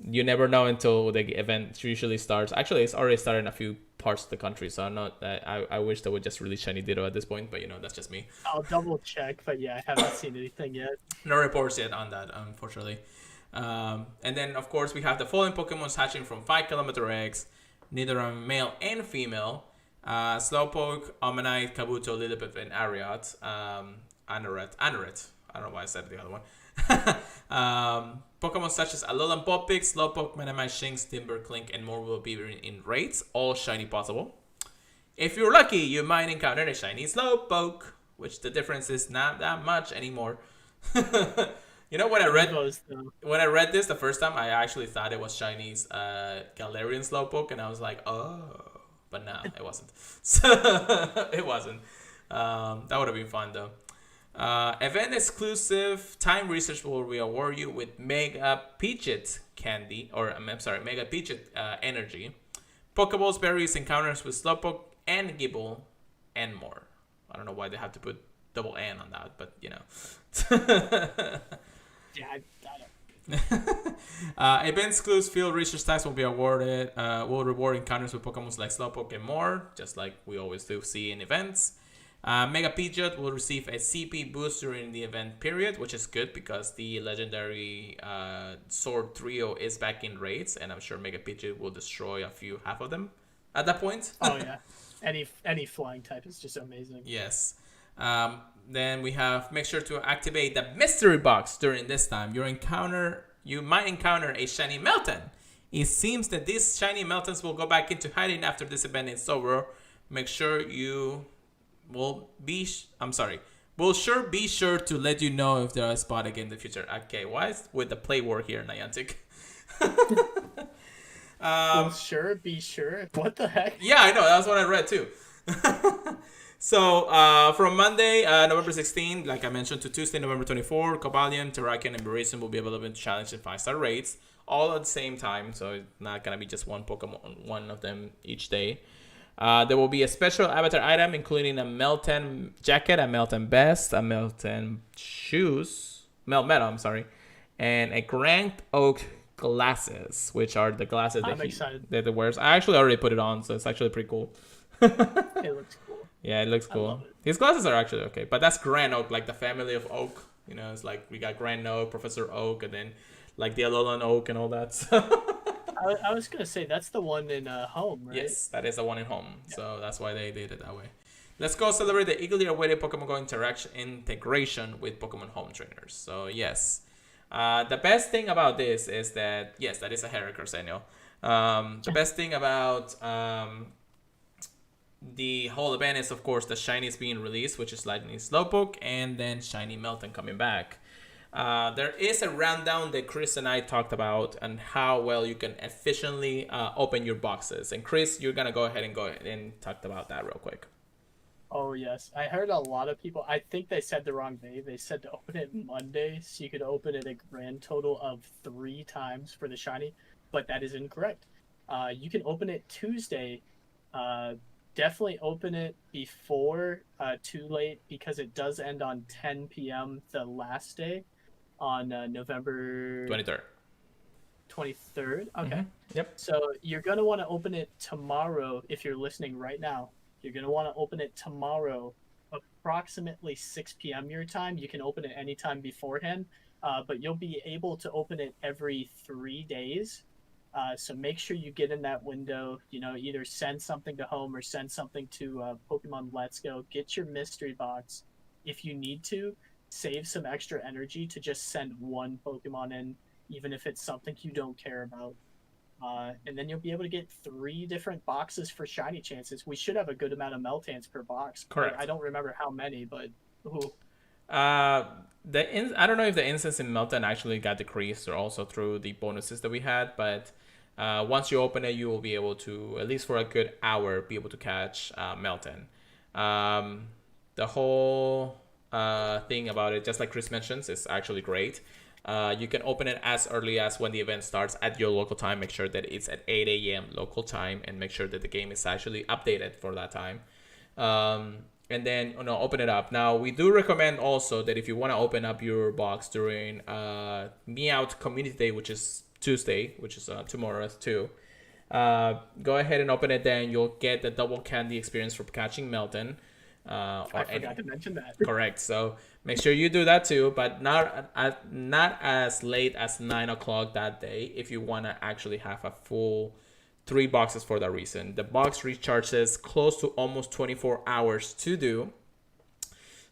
You never know until the event usually starts. Actually, it's already started in a few parts of the country, so I'm not. I wish they would just release shiny Ditto at this point, but that's just me. I'll double check, but yeah, I haven't seen anything yet. No reports yet on that, unfortunately. And then, of course, we have the following Pokemon hatching from 5 Kilometer eggs, neither are male and female. Slowpoke, Omanyte, Kabuto, Lilipep, and Ariat. Anorette. I don't know why I said the other one. Pokemon such as Alolan Vulpix, Slowpoke, Magnemite, Shinx, Timber, Clink, and more will be in raids, all shiny possible. If you're lucky, you might encounter a shiny Slowpoke, which the difference is not that much anymore. When I read this the first time, I actually thought it was Shiny's Galarian Slowpoke, and I was like, oh, but no, it wasn't. It wasn't. That would have been fun though. Event exclusive time research will reward you with Mega Pidgeot candy, Mega Pidgeot energy, Pokeballs, berries, encounters with Slowpoke and Gible, and more. I don't know why they have to put double N on that, but Yeah, I don't. Event exclusive field research tags will be awarded. Will reward encounters with Pokemon like Slowpoke and more, just like we always do see in events. Mega Pidgeot will receive a CP boost during the event period, which is good because the legendary Sword Trio is back in raids, and I'm sure Mega Pidgeot will destroy half of them at that point. Oh yeah, any flying type is just amazing. Yes. Then we have make sure to activate the mystery box during this time. You might encounter a shiny Melton. It seems that these shiny Meltons will go back into hiding after this event is over. Make sure you will be sure to let you know if there are a spot again in the future. Okay, why is with the play word here, Niantic? Be sure. What the heck? Yeah, I know. That's what I read too. So, from Monday, November 16, like I mentioned, to Tuesday, November 24, Cobalion, Terrakion, and Berezin will be available to challenge in 5-star raids, all at the same time. So, it's not going to be just one Pokemon, one of them each day. There will be a special avatar item, including a Melton jacket, a Melton vest, a Melton shoes, Melmetal, and a Grand Oak glasses, which are the glasses that he wears. I actually already put it on, so it's actually pretty cool. It looks cool. Yeah, it looks cool. His glasses are actually okay, but that's Grand Oak, like the family of Oak. It's like we got Grand Oak, Professor Oak, and then like the Alolan Oak and all that. I was gonna say that's the one in Home, right? Yes, that is the one in Home. Yeah. So that's why they did it that way. Let's go celebrate the eagerly awaited Pokemon Go integration with Pokemon Home trainers. So yes, the best thing about this is that yes, that is a Heracross annual. The best thing about the whole event is, of course, the shinies being released, which is Lightning Slowpoke, and then Shiny Melton coming back. There is a rundown that Chris and I talked about and how well you can efficiently open your boxes. And Chris, you're going to go ahead and talk about that real quick. Oh, yes. I heard a lot of people, I think they said the wrong day. They said to open it Monday, so you could open it a grand total of 3 times for the shiny, but that is incorrect. You can open it Tuesday. Definitely open it before too late because it does end on 10 p.m. the last day. on November 23rd. 23rd. Okay. Mm-hmm. Yep. So you're going to want to open it tomorrow if you're listening right now. You're going to want to open it tomorrow, approximately 6 p.m. your time. You can open it anytime beforehand, but you'll be able to open it every 3 days. So make sure you get in that window, either send something to home or send something to Pokemon Let's Go. Get your mystery box. If you need to, save some extra energy to just send one Pokemon in, even if it's something you don't care about. And then you'll be able to get 3 different boxes for shiny chances. We should have a good amount of Meltans per box. Correct. I don't remember how many, but ooh. I don't know if the instance in Melton actually got decreased or also through the bonuses that we had, but once you open it, you will be able to, at least for a good hour, be able to catch Melton. The whole thing about it, just like Chris mentions, is actually great. You can open it as early as when the event starts at your local time. Make sure that it's at 8 a.m. local time and make sure that the game is actually updated for that time. And then open it up. Now, we do recommend also that if you want to open up your box during Meowth Community Day, which is Tuesday, which is tomorrow too, go ahead and open it. Then you'll get the double candy experience for catching Melton. I forgot to mention that. Correct. So make sure you do that too, but not as late as 9 o'clock that day if you want to actually have a full 3 boxes for that reason. The box recharges close to almost 24 hours to do.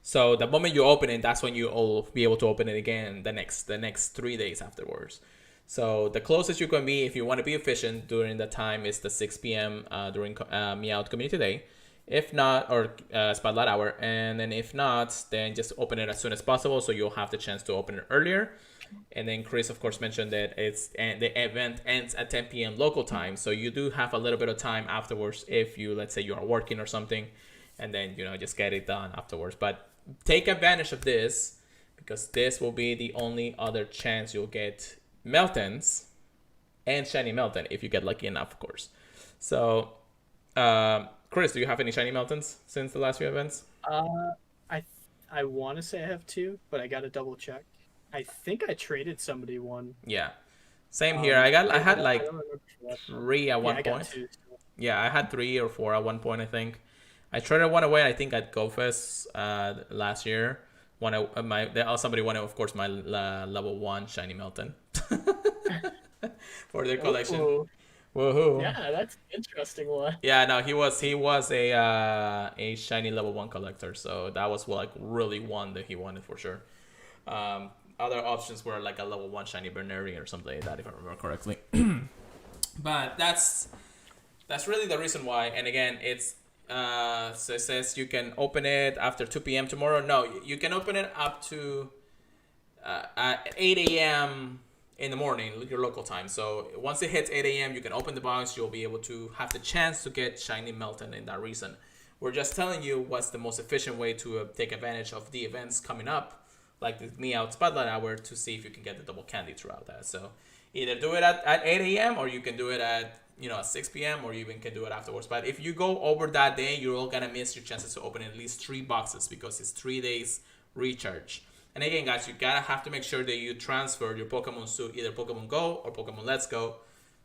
So the moment you open it, that's when you'll be able to open it again the next 3 days afterwards. So the closest you can be if you want to be efficient during the time is the 6 p.m. During Meowth Community Day. If not, or Spotlight Hour, and then if not, then just open it as soon as possible so you'll have the chance to open it earlier. And then Chris, of course, mentioned that the event ends at 10 p.m. local time, so you do have a little bit of time afterwards if you, let's say, you are working or something, and then just get it done afterwards. But take advantage of this because this will be the only other chance you'll get Meltons and Shiny Melton if you get lucky enough, of course. So. Chris, do you have any shiny Meltons since the last few events? I want to say I have 2, but I gotta double check. I think I traded somebody one. Yeah, same here. I had like 3 at one point. 2, so. Yeah, I had 3 or 4 at one point. I think I traded one away. I think at GoFest last year. Somebody wanted, of course, my level 1 shiny Melton for their collection. Ooh. Woohoo! Yeah, that's an interesting one. Yeah, no, he was a shiny level 1 collector, so that was like really one that he wanted for sure. Other options were like a level 1 shiny Bernary or something like that, if I remember correctly. But that's really the reason why. And again, it's so it says you can open it after 2 p.m. tomorrow. No, you can open it up to at 8 a.m. in the morning, your local time. So once it hits 8 a.m., you can open the box. You'll be able to have the chance to get shiny Melton in that reason. We're just telling you what's the most efficient way to take advantage of the events coming up, like the Meowth Spotlight Hour, to see if you can get the double candy throughout that. So either do it at 8 a.m. or you can do it at 6 p.m. or you even can do it afterwards. But if you go over that day, you're all gonna miss your chances to open at least 3 boxes because it's 3 days recharge. And again, guys, you gotta have to make sure that you transfer your Pokemon to either Pokemon Go or Pokemon Let's Go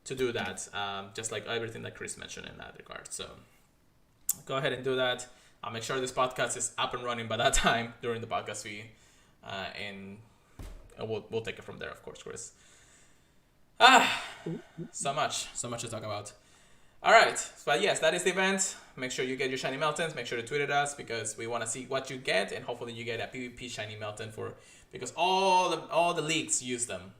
to do that. Just like everything that Chris mentioned in that regard. So go ahead and do that. I'll make sure this podcast is up and running by that time during the podcast fee, and we'll take it from there, of course, Chris. So much to talk about. All right, but yes, that is the event. Make sure you get your shiny Meltons. Make sure to tweet at us because we want to see what you get, and hopefully you get a PvP shiny Melton because all the leagues use them,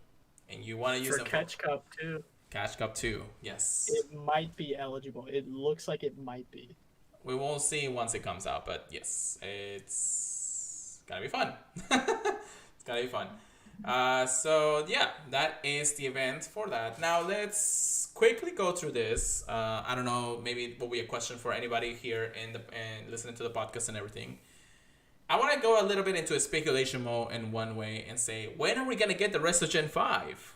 and you want to use them for Catch Cup too. Catch Cup too, yes. It might be eligible. It looks like it might be. We won't see once it comes out, but yes, it's gonna be fun. It's gonna be fun. So yeah, that is the event for that. Now let's quickly go through this. I don't know, maybe it will be a question for anybody here and listening to the podcast and everything. I want to go a little bit into a speculation mode in one way and say, when are we gonna get the rest of Gen 5?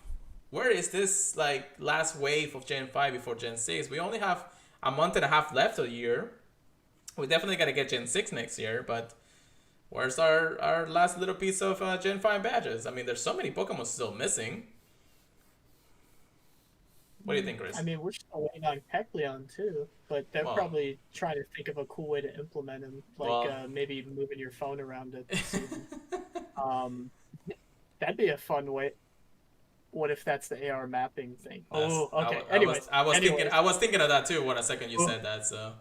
Where is this like last wave of Gen 5 before Gen 6? We only have a month and a half left of the year. We're definitely gonna get Gen 6 next year, but where's our last little piece of Gen 5 badges? I mean, there's so many Pokemon still missing. What do you think, Chris? I mean, we're still waiting on Kecleon too, but they're probably trying to think of a cool way to implement him, like maybe moving your phone around it. That'd be a fun way. What if that's the AR mapping thing? Oh, okay. I was thinking of that too when a second you said that. So.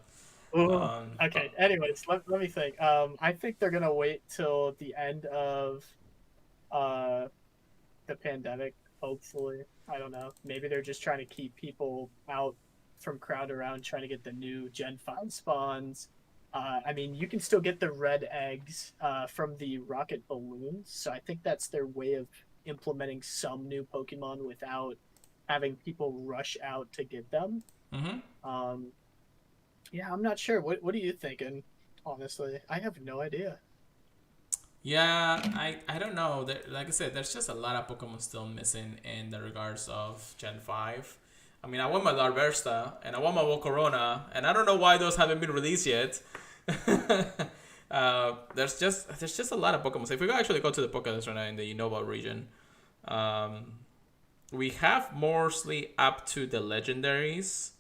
Okay. Anyways, let me think. I think they're gonna wait till the end of the pandemic. Hopefully, I don't know. Maybe they're just trying to keep people out from crowd around, trying to get the new Gen 5 spawns. I mean, you can still get the red eggs from the rocket balloons, so I think that's their way of implementing some new Pokemon without having people rush out to get them. Mm-hmm. Yeah, I'm not sure. What are you thinking? Honestly, I have no idea. Yeah, I don't know. Like I said, there's just a lot of Pokemon still missing in the regards of Gen 5. I mean, I want my Larversta, and I want my Volcarona, and I don't know why those haven't been released yet. There's just a lot of Pokemon. So if we actually go to the Pokédex right now in the Unova region, we have mostly up to the legendaries.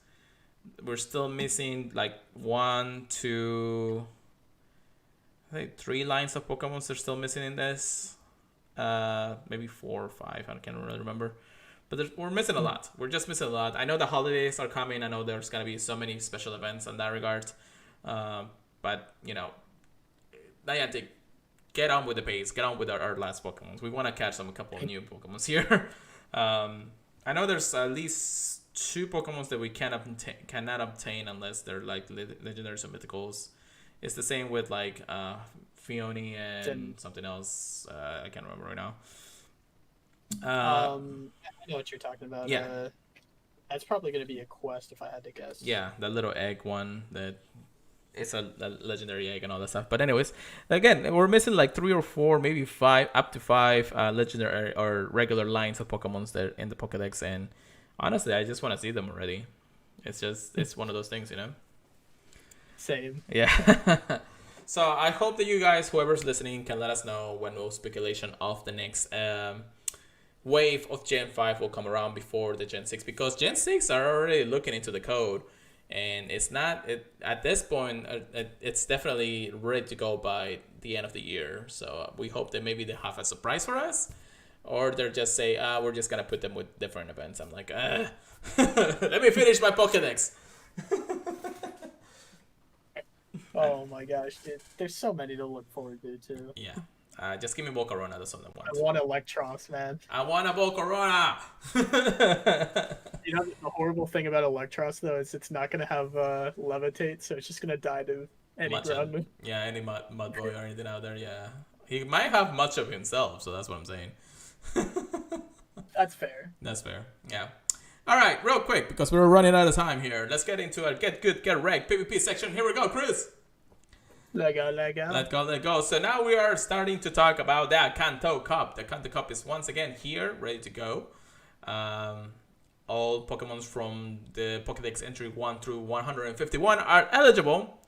We're still missing like 1, 2... I think 3 lines of Pokemon are still missing in this. Maybe 4 or 5. I can't really remember. But we're missing a lot. We're just missing a lot. I know the holidays are coming. I know there's going to be so many special events in that regard. But, you know, Niantic, get on with the pace. Get on with our last Pokemon. We want to catch a couple of new Pokemon here. I know there's at least 2 Pokemon that we cannot obtain unless they're like legendaries or mythicals. It's the same with like Fione and something else. I can't remember right now. I know what you're talking about. Yeah. That's probably going to be a quest if I had to guess. Yeah, that little egg one that it's a legendary egg and all that stuff. But anyways, again, we're missing like 3 or 4, maybe 5, up to 5 legendary or regular lines of Pokemons that in the Pokédex. And honestly, I just want to see them already. It's one of those things, you know. Same. Yeah. So I hope that you guys, whoever's listening, can let us know when no speculation of the next wave of Gen 5 will come around before the Gen 6, because Gen 6 are already looking into the code, and it's not at this point. It's definitely ready to go by the end of the year. So we hope that maybe they have a surprise for us, or they're just say, we're just gonna put them with different events. I'm like, let me finish my Pokédex. Oh my gosh, dude. There's so many to look forward to, too. Yeah. Just give me Volcarona. That's what I want. I want Electros, man. I want a Volcarona! You know, the horrible thing about Electros, though, is it's not going to have Levitate, so it's just going to die to any ground move. Yeah, any mud boy or anything out there, yeah. He might have much of himself, so that's what I'm saying. That's fair. That's fair, yeah. All right, real quick, because we're running out of time here. Let's get into our Get Good, Get Wrecked PvP section. Here we go, Chris. Let go. Let go. So now we are starting to talk about that Kanto Cup. The Kanto Cup is once again here, ready to go. All Pokemons from the Pokédex entry 1 through 151 are eligible.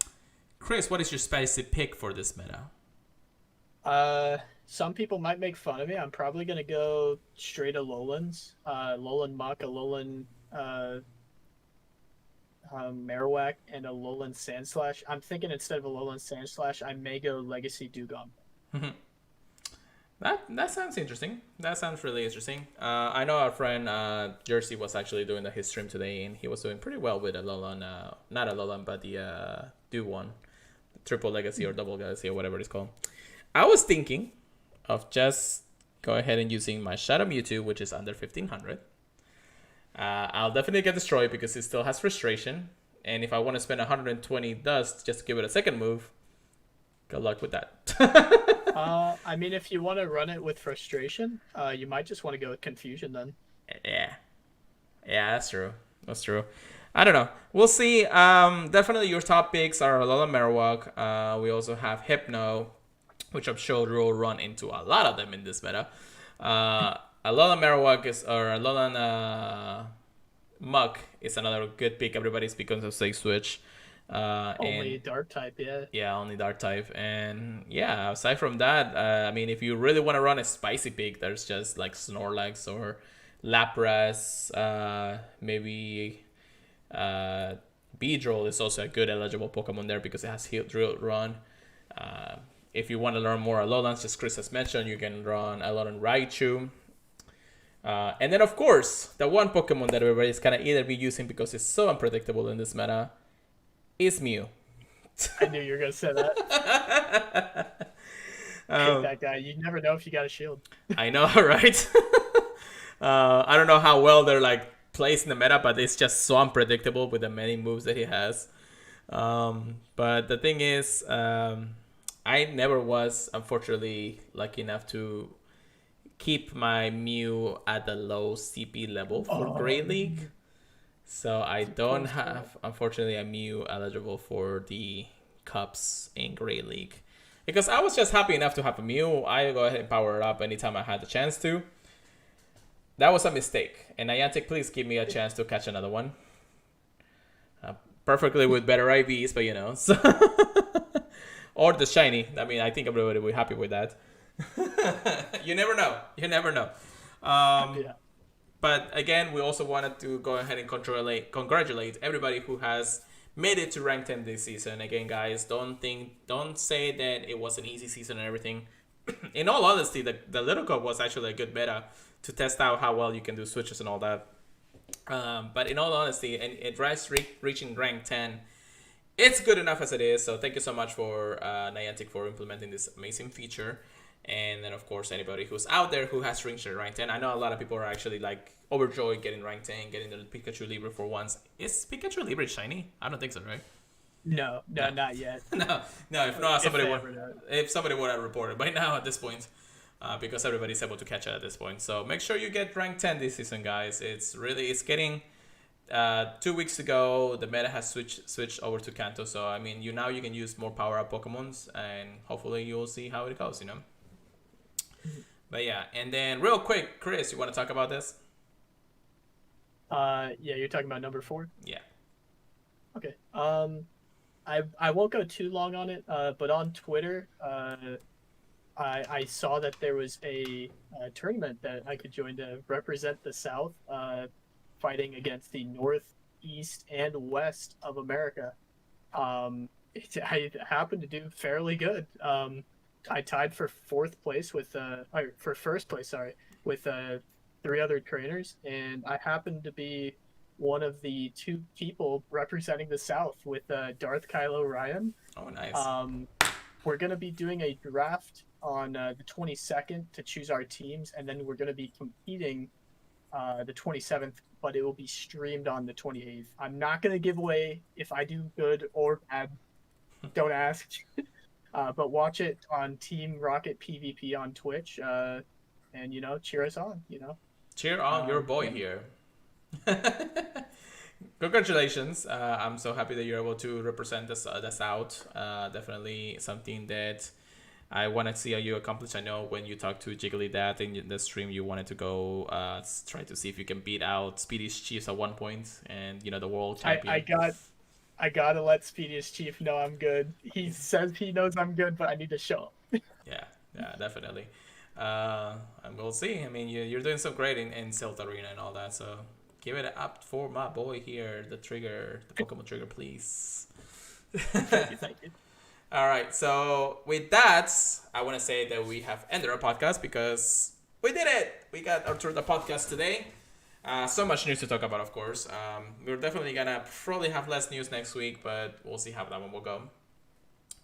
Chris, what is your spicy pick for this meta? Some people might make fun of me. I'm probably going to go straight Alolan's. Alolan Mach, Alolan Marowak, and Alolan Sandslash. I'm thinking instead of Alolan Sandslash, I may go Legacy Dugong. That sounds interesting. That sounds really interesting. I know our friend Jersey was actually doing his stream today, and he was doing pretty well with Alolan. Not Alolan, but the Do one, Triple Legacy or Double Legacy or whatever it's called. I was thinking of just go ahead and using my Shadow Mewtwo, which is under 1500. I'll definitely get destroyed because it still has frustration, and if I want to spend 120 dust just to give it a second move, good luck with that. I mean, if you want to run it with frustration, you might just want to go with confusion then. Yeah, that's true. I don't know. We'll see. Definitely your top picks are Alolan Marowak. We also have Hypno, which I'm sure we'll run into a lot of them in this meta. Alolan Marowak or Alolan Muk is another good pick. Everybody's because of Safe Switch. Only dark type, yeah. Yeah, only dark type. And yeah, aside from that, I mean, if you really want to run a spicy pick, there's just like Snorlax or Lapras, maybe Beedrill is also a good eligible Pokemon there because it has Heal, Drill, Run. If you want to learn more Alolan, just Chris has mentioned, you can run Alolan Raichu. And then, of course, the one Pokemon that everybody's kind of either be using because it's so unpredictable in this meta is Mew. I knew you were going to say that. I hate that guy. You never know if you got a shield. I know, right? I don't know how well they're like placed in the meta, but it's just so unpredictable with the many moves that he has. But the thing is, I never was, unfortunately, lucky enough to keep my Mew at the low CP level for Great League. So I don't have, unfortunately, a Mew eligible for the Cups in Great League. Because I was just happy enough to have a Mew. I go ahead and power it up anytime I had the chance to. That was a mistake. And Niantic, please give me a chance to catch another one. Perfectly with better IVs, but you know. So or the shiny. I mean, I think everybody will be happy with that. You never know. You never know. Yeah. But again, we also wanted to go ahead and congratulate everybody who has made it to rank 10 this season. Again, guys, don't say that it was an easy season and everything. In all honesty, the Little Cup was actually a good beta to test out how well you can do switches and all that. But in all honesty, and it reaching rank 10, it's good enough as it is. So thank you so much for Niantic for implementing this amazing feature. And then, of course, anybody who's out there who has reached rank 10. I know a lot of people are actually like overjoyed getting rank 10, getting the Pikachu Libre for once. Is Pikachu Libre shiny? I don't think so, right? No, not yet. no. If somebody would have reported by now at this point, because everybody's able to catch it at this point. So make sure you get rank 10 this season, guys. It's getting 2 weeks ago. The meta has switched over to Kanto. So I mean, you can use more power up Pokemons, and hopefully you'll see how it goes. But yeah, and then real quick, Chris, you want to talk about this? Yeah, you're talking about number 4? Yeah. Okay. I won't go too long on it, but on Twitter, I saw that there was a tournament that I could join to represent the South, fighting against the North, East, and West of America. I happened to do fairly good. I tied for first place, with 3 other trainers, and I happened to be one of the 2 people representing the South with Darth Kylo Ryan. Oh, nice. We're going to be doing a draft on the 22nd to choose our teams, and then we're going to be competing the 27th, but it will be streamed on the 28th. I'm not going to give away if I do good or bad. Don't ask. But watch it on Team Rocket PvP on Twitch, and cheer us on. Cheer on your boy here. Congratulations! I'm so happy that you're able to represent the South. Definitely something that I want to see you accomplish. I know when you talked to Jiggly Dad in the stream, you wanted to go try to see if you can beat out Speedy's Chiefs at one point, and the world champion. I gotta let Speediest Chief know I'm good. He says he knows I'm good, but I need to show him. Yeah, definitely. And we'll see. I mean, you're doing so great in Silt Arena and all that, so give it up for my boy here, the Pokemon Trigger, please. Thank you. All right, so with that, I want to say that we have ended our podcast because we did it. We got our the podcast today. So much news to talk about, of course. We're definitely going to probably have less news next week, but we'll see how that one will go.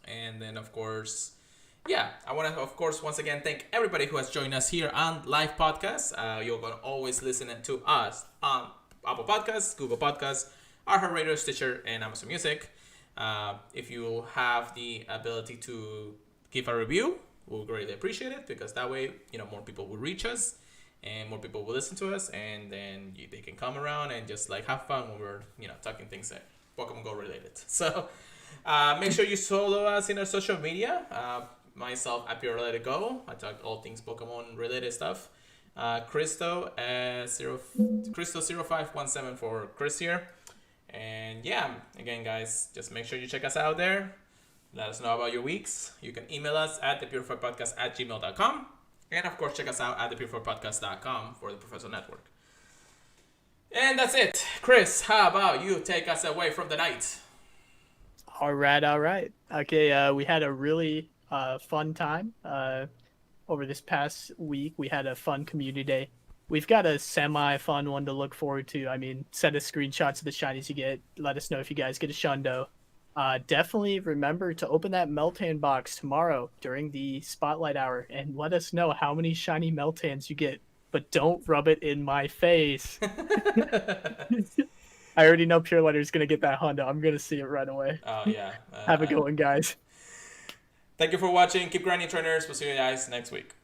And then, of course, I want to, of course, once again, thank everybody who has joined us here on Live Podcast. You're going to always listen to us on Apple Podcasts, Google Podcasts, iHeartRadio, Stitcher, and Amazon Music. If you have the ability to give a review, we'll greatly appreciate it because that way, more people will reach us. And more people will listen to us, and then they can come around and just like have fun when we're talking things that Pokemon Go related. So make sure you follow us in our social media. Myself at PurifiedPodcast. I talk all things Pokemon related stuff. Christo 0517 for Chris here, And yeah, again, guys, just make sure you check us out there. Let us know about your weeks. You can email us at thepurifiedpodcast@gmail.com. And of course, check us out at thepurifiedpodcast.com for the Professor Network. And that's it. Chris, how about you take us away from the night? All right. Okay, we had a really fun time over this past week. We had a fun community day. We've got a semi-fun one to look forward to. I mean, send us screenshots of the shinies you get. Let us know if you guys get a shundo. Definitely remember to open that Meltan box tomorrow during the spotlight hour and let us know how many shiny Meltans you get. But don't rub it in my face. I already know Pure Letter's going to get that hundo. I'm going to see it right away. Oh, yeah. Have a good one, guys. Thank you for watching. Keep grinding, trainers. We'll see you guys next week.